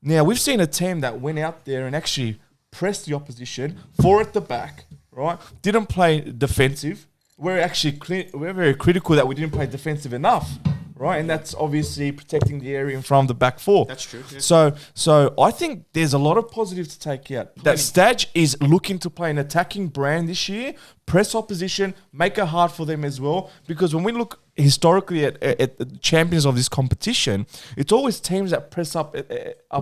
Now, we've seen a team that went out there and actually pressed the opposition, 4 at the back, right? Didn't play defensive. We're actually we're very critical that we didn't play defensive enough, right? And that's obviously protecting the area in front of the back 4. That's true, yeah. So I think there's a lot of positive to take out. That Stadge is looking to play an attacking brand this year, press opposition, make it hard for them as well. Because when we look historically at the champions of this competition, it's always teams that press up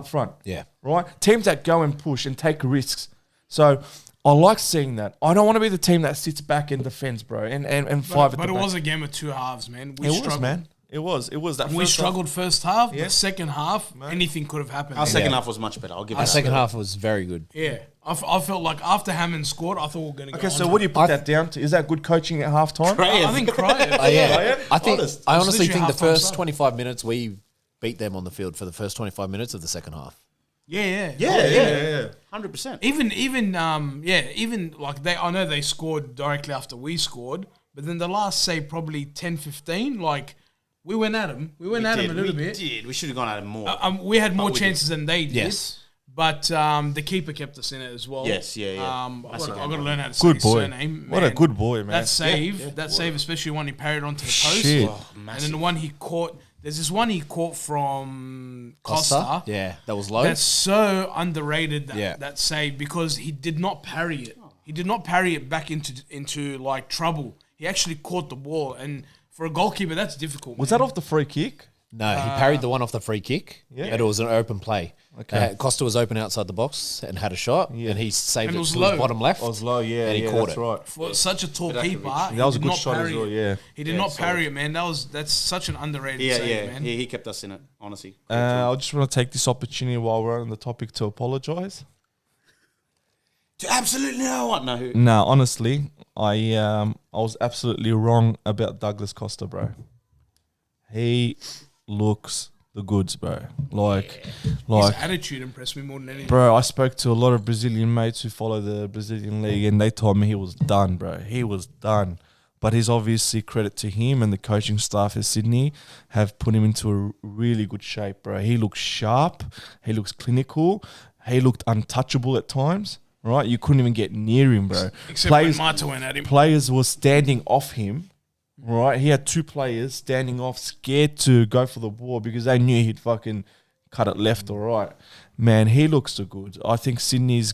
front. Yeah. Right? Teams that go and push and take risks. So I like seeing that. I don't want to be the team that sits back and defends, bro, and 5 at But the it back. was a game of two halves, man. We It struggled. was, man. It was that. We first struggled first half. Yeah. The second half, anything could have happened. Our there. second half was much better. I'll give Our it second half was very good. Yeah, I felt like after Hammond scored, I thought we were going to go. Okay, so on what to- do you put that down to? Is that good coaching at halftime? I think Cryer. Yeah, I think Honest. I It's honestly literally think the halftime first start. 25 minutes we beat them on the field for the first 25 minutes of the second half. Yeah. Yeah. 100%. Even like I know they scored directly after we scored, but then the last, say, probably 10, 15, like, we went at them. We went at them a little bit. We should have gone at him more. We had more we chances than they did. Yes. But the keeper kept us in it as well. Yes, yeah. I've got Massive to game. learn how to say Good his boy. surname. What a Man, good boy, man. That save, especially when he parried onto the post. Shit. And then the one he caught, there's this one he caught from Costa. Yeah, that was low. That's so underrated, Yeah. that save, because he did not parry it. He did not parry it back into like trouble. He actually caught the ball, and for a goalkeeper, that's difficult. Was man. that off the free kick? No, he parried the one off the free kick, Yeah. but it was an open play. Okay. Costa was open outside the box and had a shot, and he saved And it it was to low. his bottom left. I was low, yeah, And he yeah, caught that's it. right. For such a tall That keeper, That was he a did good not shot as parry well, it. yeah. He did not parry it, man. That's such an underrated Yeah, save, man. He kept us in it, honestly. I just want to take this opportunity while we're on the topic to apologise. To absolutely no one. No, who? No, honestly, I was absolutely wrong about Douglas Costa, bro. He looks the goods, bro. His attitude impressed me more than anything. Bro, I spoke to a lot of Brazilian mates who follow the Brazilian league, and they told me he was done, bro. He was done. But he's obviously, credit to him and the coaching staff at Sydney, have put him into a really good shape, bro. He looks sharp. He looks clinical. He looked untouchable at times, right? You couldn't even get near him, bro. Except when Mata went at him. Players were standing off him, right? He had two players standing off, scared to go for the ball because they knew he'd fucking cut it left or right. Man, he looks so good. I think Sydney's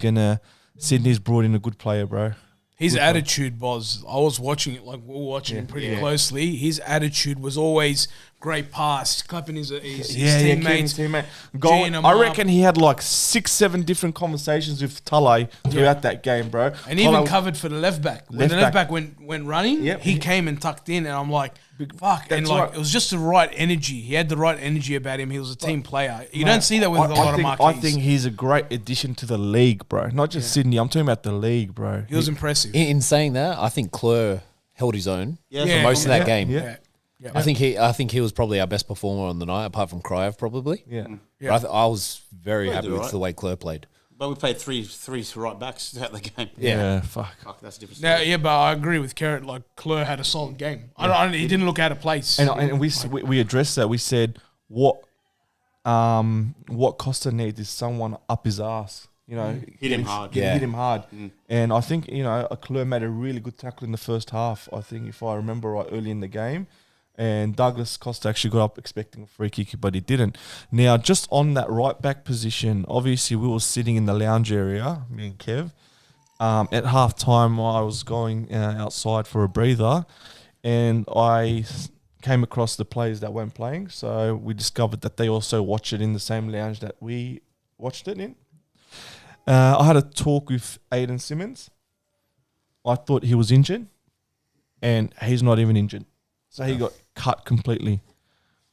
brought in a good player, bro. His attitude was, I was watching it, like we were watching him pretty closely. His attitude was always great pass, clapping his teammates. G'ing him I up. reckon he had like 6-7 different conversations with Tale throughout that game, bro. And even covered for the left back. When Left the left back. back went running, Yep. he came and tucked in, and I'm like, fuck. And That's like right. it was just the right energy. He had the right energy about him. He was a team player. You don't see that with a lot of marquees. I think he's a great addition to the league, bro. Not just Sydney. I'm talking about the league, bro. He was impressive. In saying that, I think Clare held his own Yeah, for Yeah. most of that Yeah. game. Yeah. Yeah. I think he was probably our best performer on the night, apart from Kryev, probably. Yeah. But I was very happy did with alright. the way Clare played. But we played three right backs throughout the game. Yeah, fuck. Fuck, that's a different. Now, story. yeah, but I agree with Carrot. Like Clare had a solid game. He didn't look out of place. And we addressed that. We said what Costa needs is someone up his ass. You know, Hit him hard. Yeah. hit him hard. And I think Clare made a really good tackle in the first half. I think if I remember right, early in the game. And Douglas Costa actually got up expecting a free kick, but he didn't. Now, just on that right back position, obviously we were sitting in the lounge area, me and Kev. At half time, I was going outside for a breather, and I came across the players that weren't playing. So we discovered that they also watch it in the same lounge that we watched it in. I had a talk with Aiden Simmons. I thought he was injured, and he's not even injured. So he got cut completely.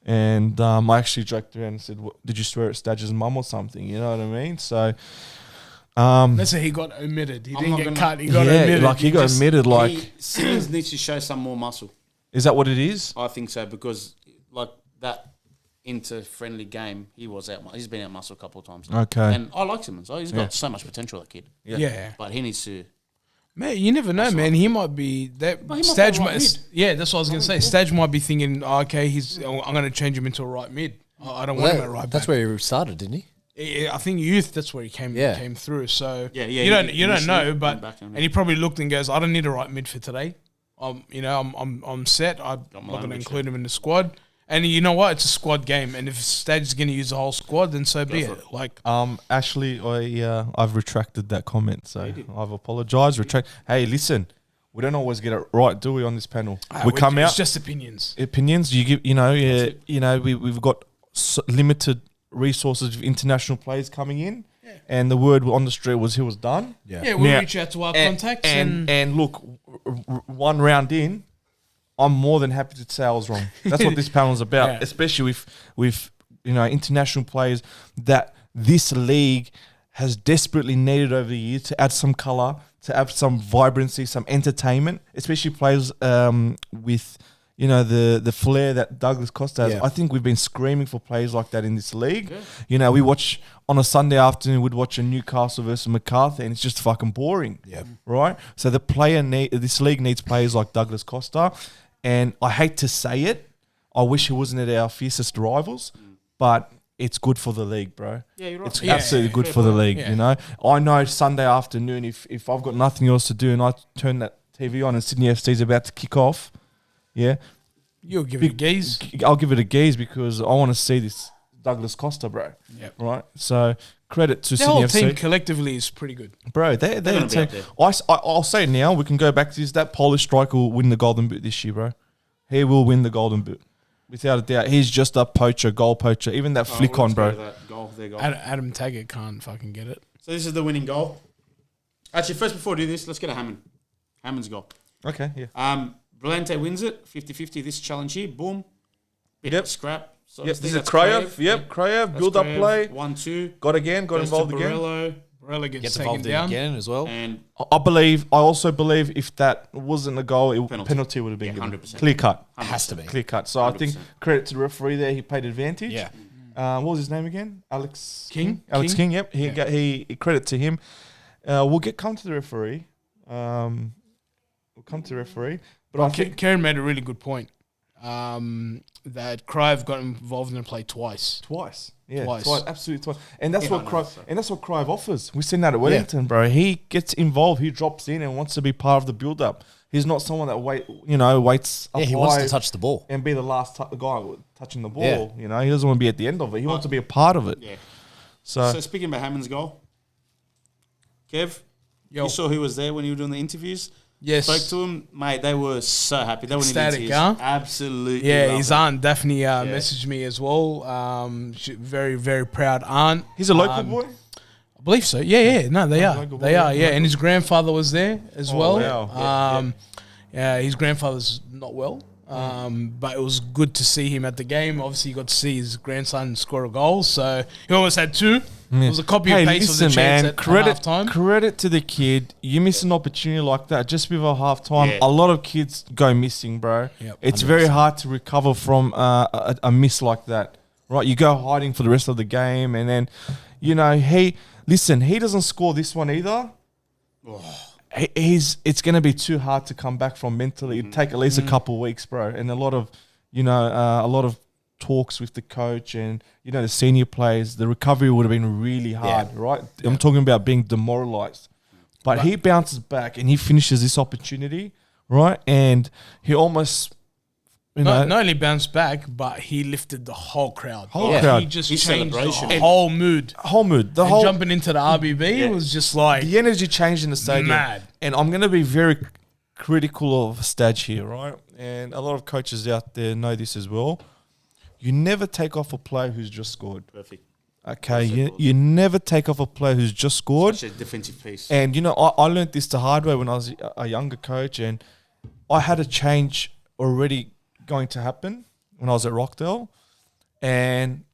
And I actually joked around and said, did you swear at Stadge's mum or something? You know what I mean? So... Let's say he got omitted. He I'm didn't not get gonna- cut. He got omitted. like he got admitted. Like, Simmons needs to show some more muscle. is that what it is? I think so, because like that inter-friendly game, he was out. He's been out muscle a couple of times. Okay. And I like Simmons. He's got so much potential, that kid. Yeah. But he needs to. Man, you never know, man. He might be that. he might Stadge play right might. mid. Yeah, that's what I was gonna say. Stadge might be thinking, okay, I'm gonna change him into a right mid. I don't want him at right That's back. where he started, didn't he? I think youth. That's where he came Yeah. through. So Yeah, you don't initially know, but went back and- and he probably looked and goes, I don't need a right mid for today. I'm set. I'm not going to include him in the squad. And you know what? It's a squad game, and if Stadge's going to use the whole squad, then so be it. Like, Ashley, I've retracted that comment, so I've apologised. Hey, listen, we don't always get it right, do we, on this panel? We come it's out just opinions. opinions. You give, we've got limited resources of international players coming in, and the word on the street was he was done. Yeah, we'll reach out to our contacts and look, one round in, I'm more than happy to say I was wrong. That's what this panel is about, Yeah. especially with international players that this league has desperately needed over the years to add some colour, to add some vibrancy, some entertainment, especially players with the flair that Douglas Costa has. Yeah. I think we've been screaming for players like that in this league. We watch on a Sunday afternoon, we'd watch a Newcastle versus MacArthur, and it's just fucking boring. Yeah. Right? So this league needs players like Douglas Costa, and I hate to say it, I wish he wasn't at our fiercest rivals, but it's good for the league, bro. Yeah, you're right. It's Yeah, absolutely yeah, good fair for the play. league, I know Sunday afternoon, if I've got nothing else to do and I turn that TV on and Sydney FC's about to kick off, You'll give it a gaze. I'll give it a gaze because I want to see this Douglas Costa, bro. Yep. Right? So credit to The Sydney whole FC. team collectively is pretty good. Bro, they're gonna a be up team. there. I'll say it now. We can go back to this. That Polish striker will win the Golden Boot this year, bro. He will win the Golden Boot. Without a doubt. He's just a poacher, goal poacher. Even that flick on, bro. Their goal. Adam Taggart can't fucking get it. So this is the winning goal. Actually, first before I do this, let's get a Hammond. Hammond's goal. Okay, yeah. Brillante wins it, 50-50 this challenge here. Boom. Bit Yep. of scrap. So This is Krayev. Yep, Krayev. Build up play. 1-2. Got involved again. Borrella gets Gets taken involved in down. again as well. And I also believe if that wasn't a goal, Penalty. penalty would have been Yeah, given. 100%. Clear cut. It has to be. Clear cut. So I think 100%. credit to the referee there. He played advantage. Yeah. What was his name again? Alex King? Alex King? King. Yep. He credit to him. We'll come to the referee. But I think Karen made a really good point. That Krayev got involved in the play twice. twice. Yeah, Twice. absolutely twice. And that's what no, Krayev offers. We've seen that at Wellington, bro. He gets involved. He drops in and wants to be part of the build up. He's not someone that waits up Yeah, he wants high to touch the ball. and be the last guy touching the ball. Yeah. He doesn't want to be at the end of it. He wants to be a part of it. yeah. So, So speaking about Hammond's goal, Kev, Yo. you saw who was there when you were doing the interviews? Yes. Spoke to him, mate. They were so happy. They were in Ecstatic, tears. huh? Absolutely. Yeah, loved his it. aunt Daphne messaged me as well. Very, very proud aunt. he's a local boy. I believe so. Yeah. No, they are. local They boy, are. Yeah, local. and his grandfather was there as well. wow. Yeah, his grandfather's not well. But it was good to see him at the game. Obviously, you got to see his grandson score a goal. So he almost had two. It was a copy and paste of the chance at halftime. Credit to the kid. You miss an opportunity like that just before halftime. Yeah. A lot of kids go missing, bro. Yep, It's very hard to recover from a miss like that, right? You go hiding for the rest of the game, and then, he doesn't score this one either. It's going to be too hard to come back from mentally. It'd take at least a couple of weeks, bro, and a lot of talks with the coach and the senior players. The recovery would have been really hard, right? I'm talking about being demoralized, but he bounces back and he finishes this opportunity, right? And he almost, Not only bounced back, but he lifted the whole crowd. crowd. He just His changed celebration. the whole mood. whole mood, the And whole jumping into the RBB was just like the energy changed in the stadium. mad. And I'm going to be very critical of Stage here, right? And a lot of coaches out there know this as well. You never take off a player who's just scored. Perfect. Okay, you never take off a player who's just scored. Such a defensive piece. And, I learned this the hard way when I was a younger coach, and I had a change already going to happen when I was at Rockdale. And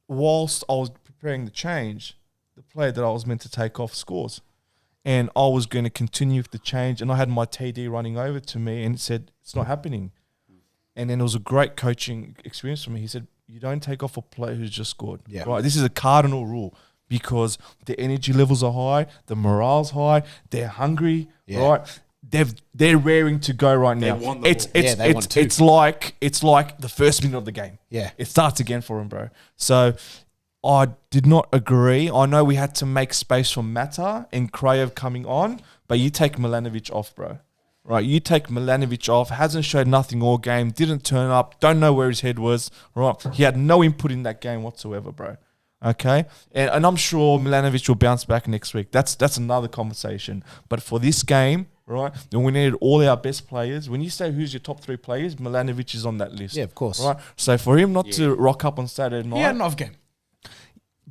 whilst I was preparing the change, the player that I was meant to take off scores. And I was going to continue with the change, and I had my TD running over to me and it said, it's not happening. And then it was a great coaching experience for me. He said, you don't take off a player who's just scored. Yeah. Right? This is a cardinal rule because the energy levels are high, the morale's high, they're hungry, right? They're raring to go right now. want the It's ball. it's like the first minute of the game. Yeah. It starts again for him, bro. So I did not agree. I know we had to make space for Mata and Krayev coming on, but you take Milanovic off, bro. Right, you take Milanovic off, hasn't showed nothing all game, didn't turn up, don't know where his head was, right? He had no input in that game whatsoever, bro. Okay? And I'm sure Milanovic will bounce back next week. That's another conversation. But for this game, right, then we needed all our best players. When you say who's your top 3 players, Milanovic is on that list. Yeah, of course. Right? So for him not to rock up on Saturday night. he had an off game.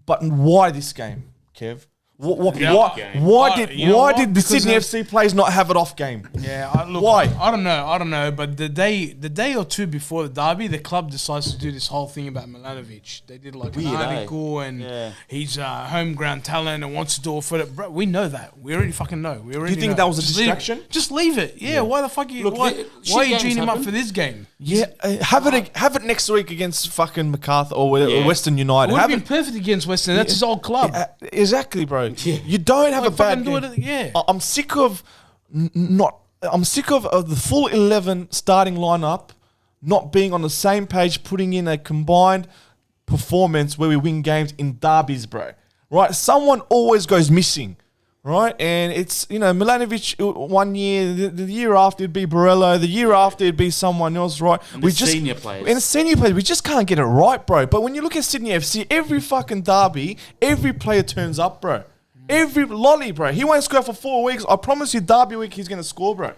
But why this game, Kev? Yeah. Why did the Because Sydney FC players not have it off game? Yeah, Why? I don't know. But the day or two before the derby, the club decides to do this whole thing about Milanovic. They did like Weird, an article and he's home ground talent and wants to do it for it. Bro, we know that. We already fucking know. We already. Do you think know. that was a Just leave it. distraction? Just leave it. Yeah. Why the fuck? Look, Why are you games geeing him up happen. for this game? Yeah, have it next week against fucking MacArthur or Western United. It would Have have been perfect against Western. That's his old club. Exactly, bro. You don't have a bad game. I'm sick of I'm sick of the full 11 starting lineup not being on the same page, putting in a combined performance where we win games in derbies, bro. Right? Someone always goes missing, right? And it's, Milanovic 1 year, the year after it'd be Borello, the year after it'd be someone else, right? And the senior players. And the senior players, we just can't get it right, bro. But when you look at Sydney FC, every fucking derby, every player turns up, bro. Every lolly, bro. He won't score for 4 weeks. I promise you, derby week, he's going to score, bro.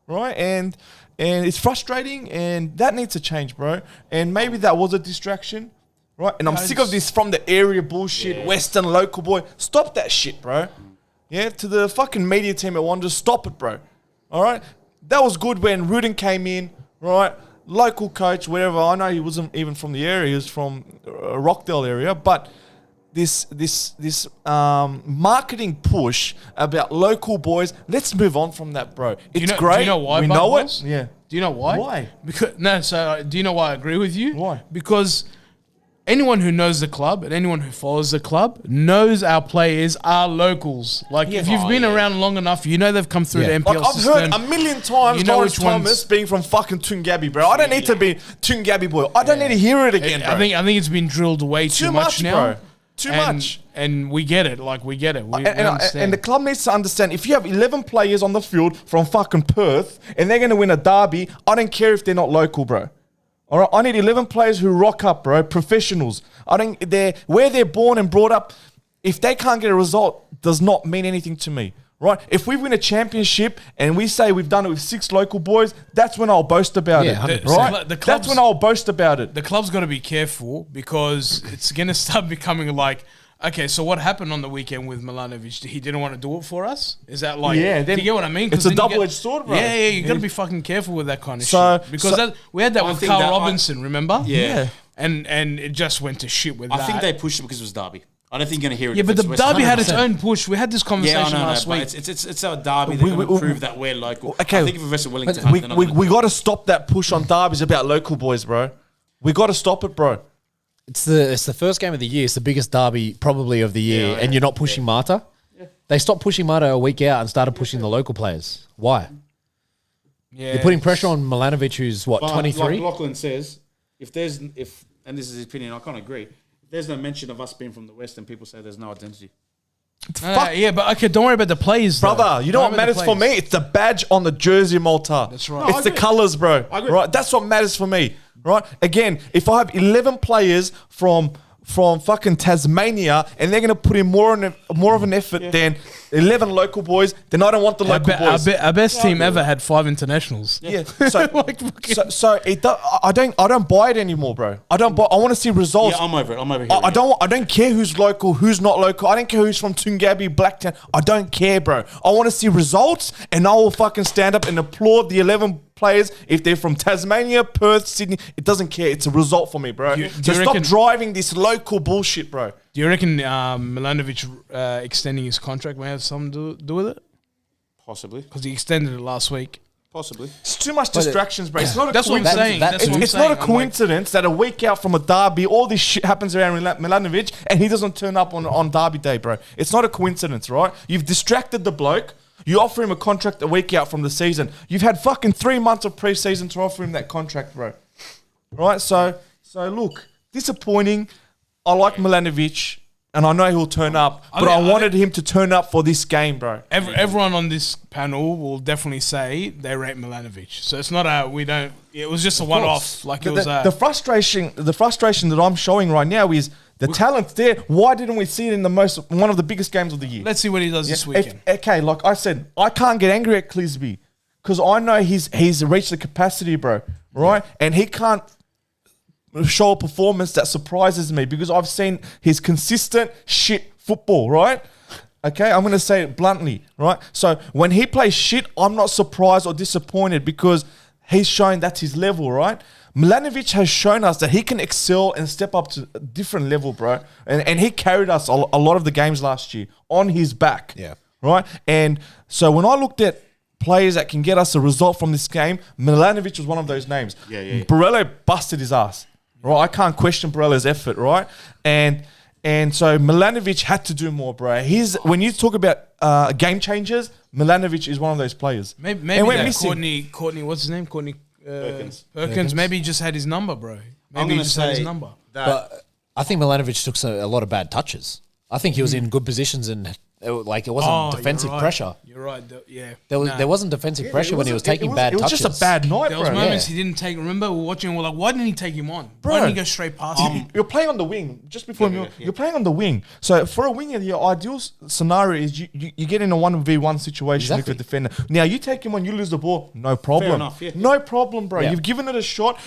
Right? And it's frustrating, and that needs to change, bro. And maybe that was a distraction, right? And I'm sick of this from the area bullshit, Western local boy. Stop that shit, bro. Yeah, to the fucking media team at Wanderers, stop it, bro. All right? That was good when Rudin came in, right? Local coach, whatever. I know he wasn't even from the area. He was from Rockdale area, but this marketing push about local boys. Let's move on from that, bro. It's great. Do you know why? We Bud know was? it. Yeah. Do you know why? Why? Do you know why I agree with you? Why? Because anyone who knows the club and anyone who follows the club knows our players are locals. Like if you've been around long enough, you know they've come through the NPL Like I've system. heard a million times Lawrence Thomas being from fucking Tungabi, bro. I don't need to be Tungabi boy. I don't need to hear it again, bro. I think it's been drilled way too much now. bro. Too much. And we get it. Like, we get it. We And understand. the club needs to understand, if you have 11 players on the field from fucking Perth and they're going to win a derby, I don't care if they're not local, bro. All right, I need 11 players who rock up, bro, professionals. Where they're born and brought up, if they can't get a result, does not mean anything to me. Right? If we win a championship and we say we've done it with 6 local boys, that's when I'll boast about it. 100%. Right? That's when I'll boast about it. The club's got to be careful because it's going to start becoming like, okay, so what happened on the weekend with Milanovic? He didn't want to do it for us? Is that like, Yeah, do you get what I mean? it's a double-edged sword, bro. Yeah, you got to be fucking careful with that kind of So- shit. Because we had that I with think Carl that Robinson, remember? Yeah. And it just went to shit with that. I think they pushed it because it was derby. I don't think you're going to hear it. Yeah, if but it's the West derby Ham. had its own push. We had this Yeah, I conversation know, last but week. it's our derby. They're going to prove that we're local. Okay. I think if we're Western Wellington, they're not gonna We got to stop that push on derbies about local boys, bro. We got to stop it, bro. It's the first game of the year. It's the biggest derby probably of the year, and you're not pushing Marta. They stopped pushing Marta a week out and started pushing the local players. Why? Yeah. You're putting pressure on Milanovic, who's what, But 23? Like Lachlan says, and this is his opinion, I can't agree. If there's no mention of us being from the West, and people say there's no identity. Yeah, but okay, don't worry about the players, though. Brother, you know Don't what worry about matters the for players. me? It's the badge on the jersey, Malta. That's right. No, It's I the agree. colours, bro. I agree. Right? That's what matters for me. Right? Again, if I have 11 players from fucking Tasmania and they're going to put in more of an effort than 11 local boys, then I don't want the local boys. Our best team ever had 5 internationals. Yeah. So, Like fucking- I don't buy it anymore, bro. I want to see results. Yeah, I'm over it. I'm over here. I don't care who's local, who's not local. I don't care who's from Tungabi, Blacktown. I don't care, bro. I want to see results, and I will fucking stand up and applaud the 11 players if they're from Tasmania, Perth, Sydney. It doesn't care. It's a result for me, bro. Do So you stop reckon- driving this local bullshit, bro. Do you reckon Milanovic extending his contract may have something to do with it? Possibly. Because he extended it last week. Possibly. It's too much distractions, bro. It's not a That's what I'm coincidence. saying. that- That's what I'm It's saying. not a I'm like, coincidence that a week out from a derby, all this shit happens around Milanovic and he doesn't turn up on derby day, bro. It's not a coincidence, right? You've distracted the bloke. You offer him a contract a week out from the season. You've had fucking 3 months of pre-season to offer him that contract, bro. Right? So look, disappointing. I like Milanovic and I know he'll turn up, but I wanted him to turn up for this game, bro. everyone on this panel will definitely say they rate Milanovic. So it's not it was just a one-off. Like it was The frustration that I'm showing right now is the talent's there. Why didn't we see it in one of the biggest games of the year? Let's see what he does this weekend. Okay, like I said, I can't get angry at Clisby because I know he's reached the capacity, bro. Right, and he can't show a performance that surprises me because I've seen his consistent shit football. Right, Okay, I'm going to say it bluntly, right? So when he plays shit, I'm not surprised or disappointed because he's showing that's his level, right? Milanovic has shown us that he can excel and step up to a different level, bro. And he carried us a lot of the games last year on his back. Yeah. Right? And so when I looked at players that can get us a result from this game, Milanovic was one of those names. Yeah, yeah. Borello busted his ass. Right? I can't question Borello's effort, right? And so Milanovic had to do more, bro. When you talk about game changers, Milanovic is one of those players. Maybe and we're that missing. Courtney, what's his name? Perkins. Maybe he just had his number, bro. I'm Maybe he gonna just had his say number. that But I think Milanovic took a lot of bad touches. I think he was in good positions and it wasn't defensive you're right. pressure. You're right. Yeah. There wasn't defensive pressure when he was taking bad touches. It was just a bad night, There was bro. moments he didn't take. Remember, we were watching. We're like, why didn't he take him on? Bro. Why didn't he go straight past him? You're playing on the wing. Just before you're playing on the wing. So for a winger, your ideal scenario is you get in a 1v1 situation with a defender. Now you take him on, you lose the ball, no problem. Fair enough, yeah. No problem, bro. Yeah. You've given it a shot.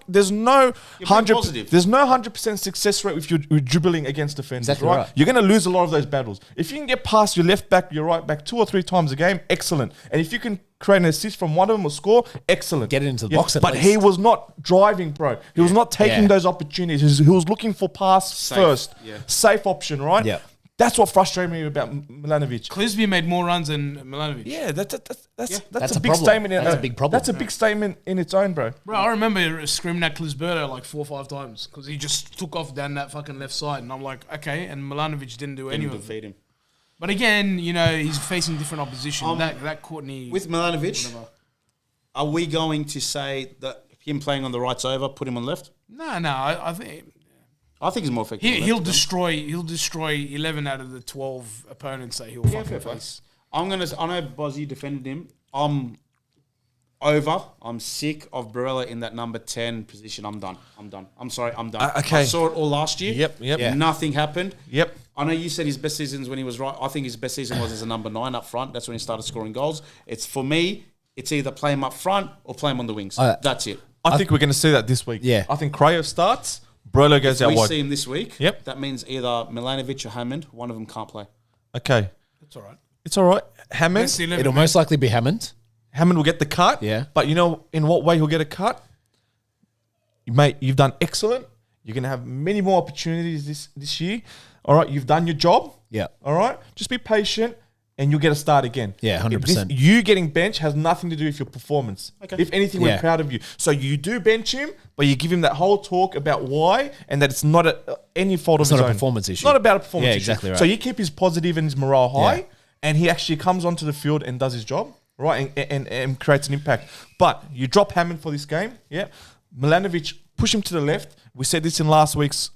There's no being 100. positive. There's no 100% success rate if you're dribbling against defenders. Exactly right? right. You're going to lose a lot of those battles. If you can get past your left back, your right back 2 or 3 times a game, excellent. And if you can create an assist from one of them or score, excellent. Get it into the box at But least. he was not driving, bro. He was not taking Yeah. those opportunities. He was looking for pass Safe, first. yeah. Safe option, right? Yeah. That's what frustrated me about Milanovic. Clisby made more runs than Milanovic. Yeah, that's That's a a big problem. statement. That's a big problem. That's a big statement in its own, bro. Bro, I remember screaming at Clisberto like 4 or 5 times because he just took off down that fucking left side, and I'm like, okay. And Milanovic didn't do any didn't of it. defeat him. But again, he's facing different opposition. That Courtney With Milanovic, whatever. are we going to say that him playing on the right's over, put him on left? No, I think I think he's more effective. on he'll left, to be honest. destroy 11 out of the 12 opponents that he'll Yeah, fucking fair face. I know Bozzy defended him. I'm over. I'm sick of Barella in that number 10 position. I'm done. I'm sorry. I'm done. Okay. I saw it all last year. Yep. Yeah. Nothing happened. Yep. I know you said his best seasons when he was right. I think his best season was as a number 9 up front. That's when he started scoring goals. For me, it's either play him up front or play him on the wings. That's it. I think we're going to see that this week. Yeah. I think Krayev starts. Brolo goes out We wide. see him this week. Yep. That means either Milanovic or Hammond. One of them can't play. Okay. That's all right. It's all right. Hammond. That's the 11, It'll man. most likely be Hammond. Hammond will get the cut. Yeah. But you know in what way he'll get a cut? Mate, you've done excellent. You're going to have many more opportunities this year. All right, you've done your job. Yeah. All right, just be patient and you'll get a start again. Yeah, 100%. You getting benched has nothing to do with your performance. Okay. If anything, we're Yeah. proud of you. So you do bench him, but you give him that whole talk about why and that it's not any fault It's of his not a own. performance issue. It's not about a performance Yeah, issue. exactly right. So you keep his positive and his morale high, Yeah. and he actually comes onto the field and does his job, right, and creates an impact. But you drop Hammond for this game, yeah. Milanovic, push him to the left. We said this in last week's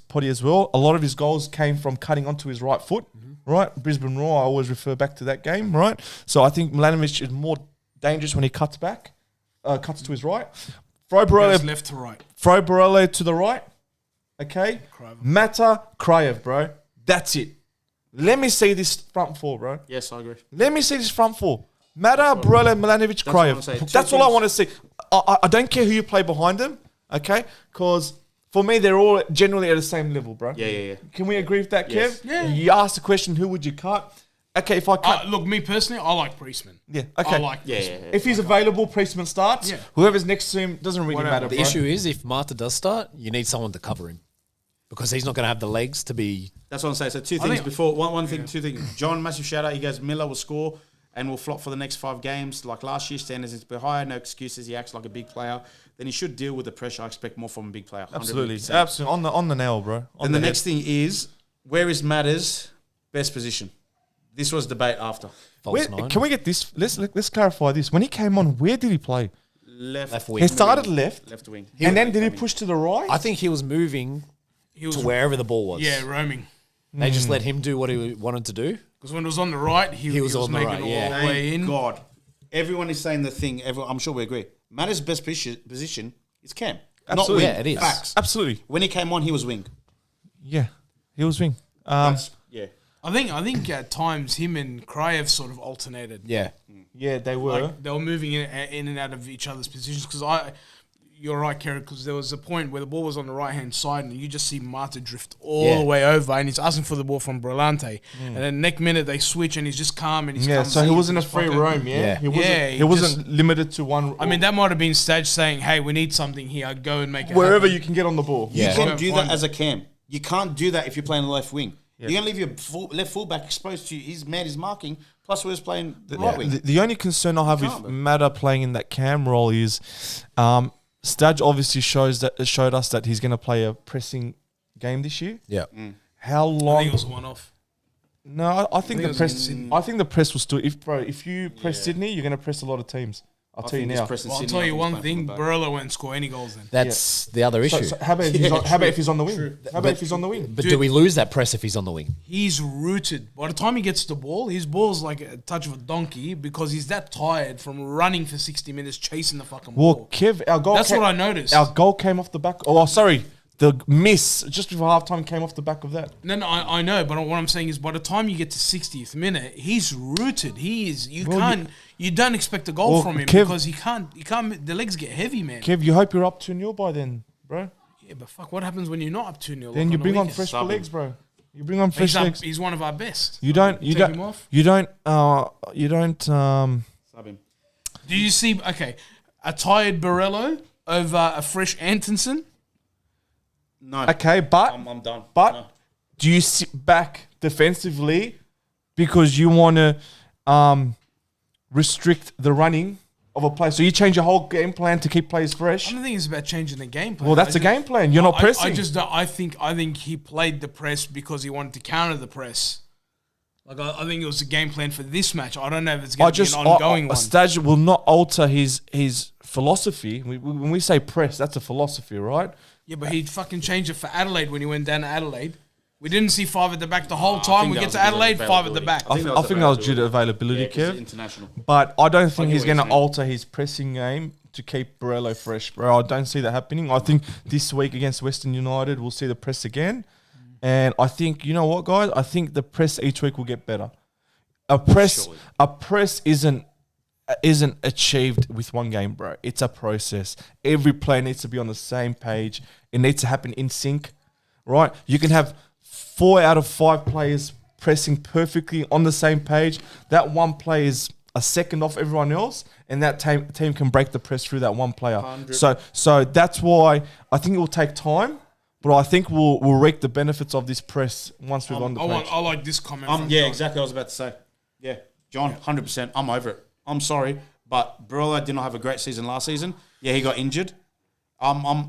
potty as well. A lot of his goals came from cutting onto his right foot, right? Brisbane Roar, I always refer back to that game, right? So I think Milanovic is more dangerous when he cuts back, cuts to his right. Throw Goes Borello, left to right. throw Borello to the right, okay? Krayev. Mata, Krayev, bro. That's it. Let me see this front four, bro. Yes, I agree. Let me see this front four. Mata, Borello, Milanovic, what I wanna say. Krayev. Two That's all I things- want to see. I don't care who you play behind them, okay? Because for me, they're all generally at the same level, bro. Yeah. Can we agree with that, Kev? Yes. Yeah. You asked the question, who would you cut? Okay, if I cut... Look, me personally, I like Priestman. yeah, okay. I like Yeah. Priestman. If he's available, Priestman starts. Yeah. Whoever's next to him doesn't really Whatever. matter, The bro. issue is if Marta does start, you need someone to cover him because he's not going to have the legs to be. That's what I'm saying. So two I things think- before. One thing, two things. John, massive shout out. He goes, Miller will score and will flop for the next 5 games. Like last year, standards is a bit higher. No excuses. He acts like a big player. Then he should deal with the pressure. I expect more from a big player. 100%. Absolutely. On the nail, bro. And the next thing is, where is Matters' best position? This was debate after. False nine. Can we get this? Let's clarify this. When he came on, where did he play? Left wing. He started left, Left wing. and then did he push to the right? I think he was moving He was to wherever the ball was. yeah, roaming. They just let him do what he wanted to do. Because when it was on the right, he was on the making right, it yeah. all the way in. Thank God. Everyone is saying the thing. I'm sure we agree. Matters' best position is Cam. Absolutely. Not wing. Yeah, it is. Facts. Absolutely. When he came on, he was wing. Yeah, he was wing. Yeah. I think at times him and Krayev sort of alternated. Yeah. Yeah, they were. Like they were moving in and out of each other's positions because you're right, Kerry, because there was a point where the ball was on the right-hand side and you just see Mata drift all the way over and he's asking for the ball from Brillante. And then next minute they switch and he's just calm and he's so he wasn't a free roam, He wasn't limited to one. I mean, that might have been Stage saying, hey, we need something here, go and make it Wherever happen. you can get on the ball. You Yeah. can do that as a cam. You can't do that if you're playing the left wing. You're going to leave your left fullback exposed to his man is marking, plus we're playing the right wing. The only concern I have with Mata playing in that cam role is Stadge obviously showed us that he's going to play a pressing game this year. Yeah. How I long? think it was one off. No, I think it the was press. against Sydney. I think the press will still. If you press Sydney, you're going to press a lot of teams. I'll tell you now. Well, I'll tell you one thing, Barella won't score any goals then. That's the other issue. So how about if he's on the wing? How about if he's on the wing? But do we lose that press if he's on the wing? He's rooted. By the time he gets the ball, his ball's like a touch of a donkey because he's that tired from running for 60 minutes chasing the fucking Well, ball. Kev, our goal. That's what I noticed. Our goal came off the back. Oh, sorry, the miss just before halftime came off the back of that. No, I know, but what I'm saying is, by the time you get to 60th minute, he's rooted. He is. You don't expect a goal from him because he can't. The legs get heavy, man. Kev, you hope you're up 2-0 by then, bro. Yeah, but fuck, what happens when you're not up 2-0? Then like you the bring on weekend? fresh legs, bro. You bring on fresh legs. He's one of our best. You don't. Take him off? You don't. Sub him. Do you see? Okay, a tired Barello over a fresh Antonsen. No. Okay, but I'm done. But No. do you sit back defensively because you want to restrict the running of a play? So you change your whole game plan to keep players fresh? I don't think it's about changing the game plan. Well, that's a game plan. You're not pressing. I just don't. I think he played the press because he wanted to counter the press. Like I think it was a game plan for this match. I don't know if it's going to be an ongoing one. Stage will not alter his philosophy. When we say press, that's a philosophy, right? Yeah, but he fucking changed it for Adelaide when he went down to Adelaide. We didn't see 5 at the back the whole time. We get to Adelaide, 5 at the back. I think that was due to availability, Kev. International. But I don't think get he's what going to you're saying. alter his pressing game to keep Barello fresh, bro. I don't see that happening. I think this week against Western United, we'll see the press again. And I think, you know what, guys? I think the press each week will get better. A press isn't achieved with one game, bro. It's a process. Every player needs to be on the same page. It needs to happen in sync, right? You can have 4 out of 5 players pressing perfectly on the same page. That one player is a second off everyone else, and that team can break the press through that one player. 100. So that's why I think it will take time, but I think we'll reap the benefits of this press once we're on the page. I like this comment. From Yeah, John. exactly. I was about to say. Yeah, John, 100%. I'm over it. I'm sorry, but Barella did not have a great season last season. Yeah, he got injured.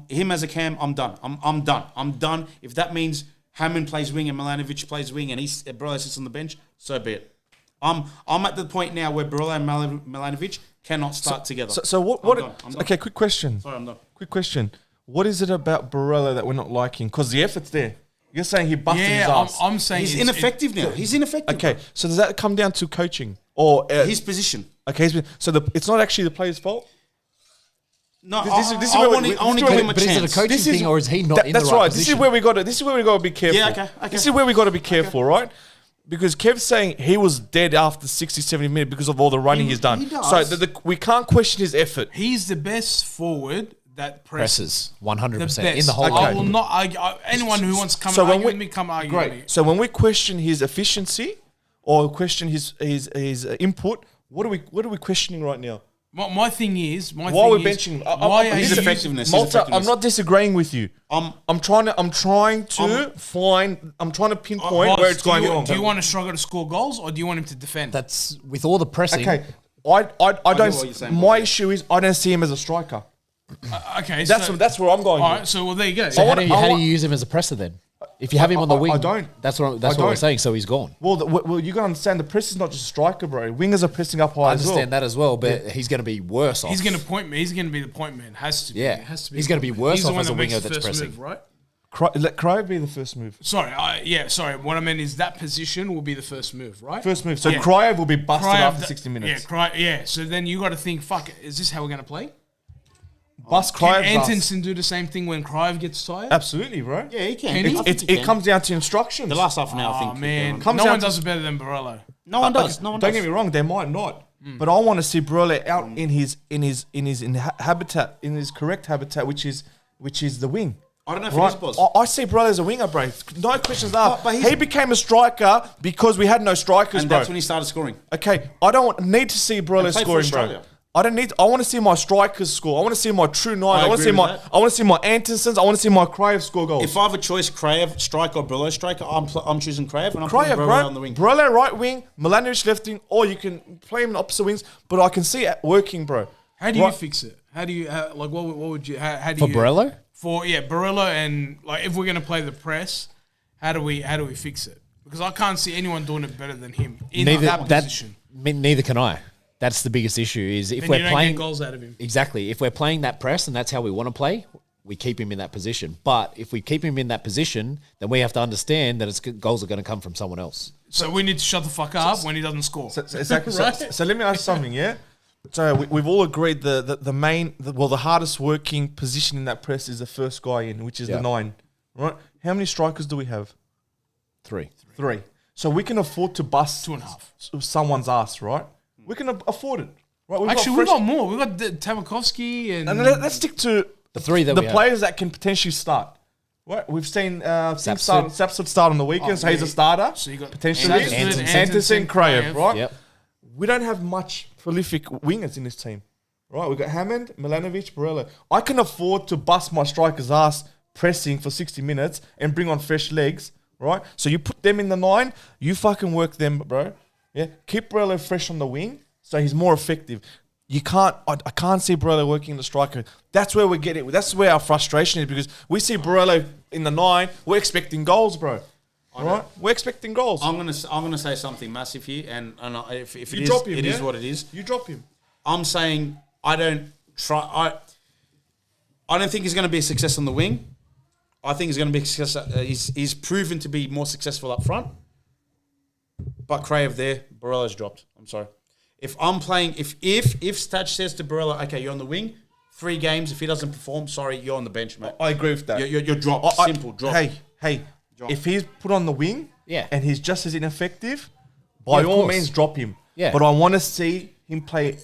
Him as a cam, I'm done. I'm done. I'm done. If that means Hammond plays wing and Milanovic plays wing and Barella sits on the bench, so be it. I'm at the point now where Barella and Milanovic cannot start together. So what? I'm done. Okay, quick question. Sorry, I'm done. Quick question. What is it about Barella that we're not liking? Because the effort's there. You're saying he busted his ass. I'm saying He's ineffective now. He's ineffective. Okay, so does that come down to coaching or His position. Okay, it's not actually the player's fault. No, This is I where want we- to give him a But is it a chance. coaching thing or is he not in the That's right right. position? This is where we got to. This is where we got to be careful. Yeah, okay. This is where we got to be careful, right? Because Kev's saying he was dead after 60, 70 minutes because of all the running he's done. he does. So we can't question his effort. He's the best forward that presses. presses 100% in best. the whole I game. will not argue. Anyone who wants to come So and when argue we- with me, come argue with me. Great. So when we question his efficiency or question his input, what are we questioning right now? My thing is, Why are we benching? Why are His you effectiveness. Malta, I'm not disagreeing with you. I'm I'm trying to pinpoint where it's going wrong. Do you want to struggle to score goals or do you want him to defend? That's with all the pressing. Okay, I what you're don't. saying, My Paul. issue is I don't see him as a striker. Okay, That's where I'm going. all with. right. So there you go. So how do I you want- use him as a presser then? If you have him on the wing, I don't. That's I what we're don't. saying. So he's gone. Well, you gotta understand the press is not just a striker, bro. Wingers are pressing up high I as well. understand that as well, but he's going to be worse off. He's going to point me. He's going to be the point man. Has to be. Yeah. Has to be. He's the gonna point be man. worse He's the off one as that a makes winger the that's first pressing. move, right? Let Crave be the first move. Sorry. Sorry. What I meant is that position will be the first move, right? First move. So Yeah. Crave will be busted Cryer after of the- 60 minutes. Yeah. So then you got to think, fuck, is this how we're going to play? Bust Can Crave. Antonsen do the same thing when Crave gets tired? Absolutely, bro. Yeah, he can. Can he? I think It comes down to instructions. The last half an hour, I think. Oh man, Comes no down one to- does it better than Barello. No one does. No one Don't does. get me wrong. They might not. But I want to see Barella out in his habitat, in his correct habitat, which is the wing. I don't know if Right? it is, boss. I see Barella as a winger, bro. No questions asked. But He became a striker because we had no strikers, And bro. that's when he started scoring. Okay, I don't need to see Barella And played for scoring, bro. Australia. I don't need. I want to see my strikers score. I want to see my true nine. I want to see agree my. with that. I want to see my Andersons. I want to see my Kraev score goals. If I have a choice, Kraev, striker or Barella striker, I'm choosing Kraev and I'm putting Kraev, Barella on the bro. wing. Barella right wing, Milanovic left wing, or you can play him in opposite wings. But I can see it working, bro. How do you Right. fix it? How do you like? What would you? How do For you Barella? For Barella and like if we're gonna play the press, how do we fix it? Because I can't see anyone doing it better than him in that position. Neither can I. That's the biggest issue. Is if Then we're you don't playing get goals out of him. exactly, if we're playing that press and that's how we want to play, we keep him in that position. But if we keep him in that position, then we have to understand that goals are going to come from someone else. So we need to shut the fuck up when he doesn't score. So, exactly. Right? So let me ask something, yeah? So we've all agreed the hardest working position in that press is the first guy in, which is the 9, right? How many strikers do we have? 3. 3. So we can afford to bust 2.5. someone's ass, right? We can afford it, right? We've Actually, fresh- we got more. We got Tamakovsky and let's stick to The 3 that the we have. players that can potentially start. Right, we've seen Sapsud start on the weekend, so he's a starter. So you got potentially Anderson, Kraev, right? Yep. We don't have much prolific wingers in this team, right? We've got Hammond, Milanovic, Barella. I can afford to bust my striker's ass pressing for 60 minutes and bring on fresh legs, right? So you put them in the 9, you fucking work them, bro. Yeah, keep Barella fresh on the wing so he's more effective. You can't. I can't see Barella working in the striker. That's where we get it. That's where our frustration is because we see Barella in the 9. We're expecting goals, bro. All right, we're expecting goals. I'm gonna say something massive here, and if it You is, drop him, it yeah? is what it is. You drop him. I'm saying I don't think he's going to be a success on the wing. I think he's going to be a success. He's proven to be more successful up front. But Kraev there, Barella's dropped. I'm sorry. If I'm playing, if Stach says to Barella, okay, you're on the wing, 3 games. If he doesn't perform, sorry, you're on the bench, mate. I agree with that. You're dropped. Simple drop. Hey, if he's put on the wing, Yeah. and he's just as ineffective, by of all course. means drop him. Yeah. But I want to see him play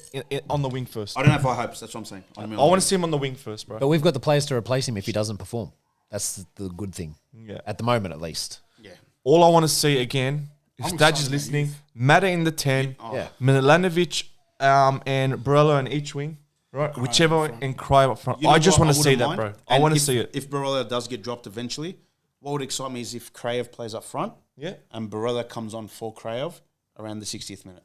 on the wing first. I don't have high hopes. That's what I'm saying. I want to see him on the wing first, bro. But we've got the players to replace him if he doesn't perform. That's the good thing. Yeah. At the moment, at least. Yeah. All I want to see again, if I'm Stadge excited is about listening, youth. Mata in the 10, Yeah. Milanovic and Barella in each wing, right? Whichever, and Kraev up front. You know I just what? want to see wouldn't that, mind. bro. I And want to if- see it. If Barella does get dropped eventually, what would excite me is if Kraev plays up front Yeah. and Barella comes on for Kraev around the 60th minute.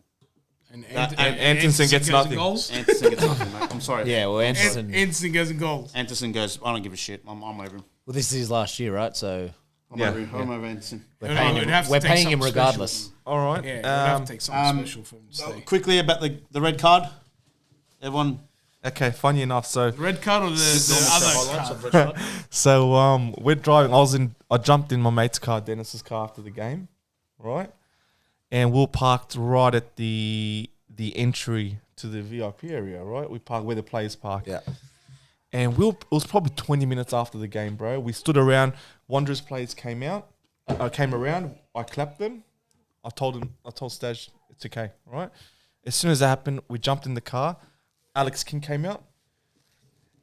And Anderson gets goes in nothing. Goals. Anderson gets nothing, mate. I'm sorry. Yeah, well, Anderson. Anderson goes in goals. Anderson goes, I don't give a shit. I'm over him. Well, this is his last year, right? So I'm Yeah. over him. I'm over Anderson. we're We'd paying have him, to we're take paying him something regardless. All right. Yeah, we'd have to take something special for him to stay. Quickly about the red card. Everyone. Okay, funny enough. So Red card or the other card? of red card. we're driving. I jumped in my mate's car, Dennis's car, after the game, right? And we were parked right at the entry to the VIP area, right? We parked where the players park. Yeah. And it was probably 20 minutes after the game, bro. We stood around. Wanderers players came out. I came around. I clapped them. I told Staj it's okay, right? As soon as that happened, we jumped in the car. Alex King came out.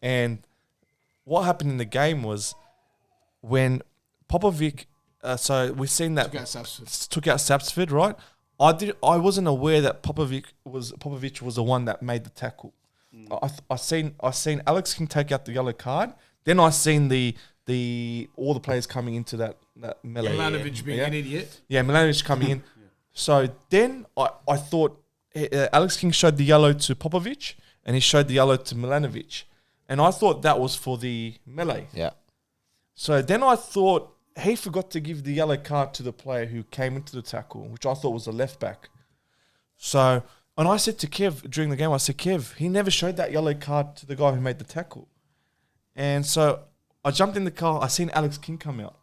And what happened in the game was when Popovic, so we've seen that took out Sapsford, right? I wasn't aware that Popovic was the one that made the tackle. I seen Alex King take out the yellow card. Then I seen all the players coming into that melee. Milanovic being an idiot. Yeah, Milanovic coming in. So then I thought Alex King showed the yellow to Popovic and he showed the yellow to Milanovic. And I thought that was for the melee. Yeah. So then I thought he forgot to give the yellow card to the player who came into the tackle, which I thought was the left back. So, and I said to Kev during the game, I said, Kev, he never showed that yellow card to the guy who made the tackle. And so I jumped in the car. I seen Alex King come out.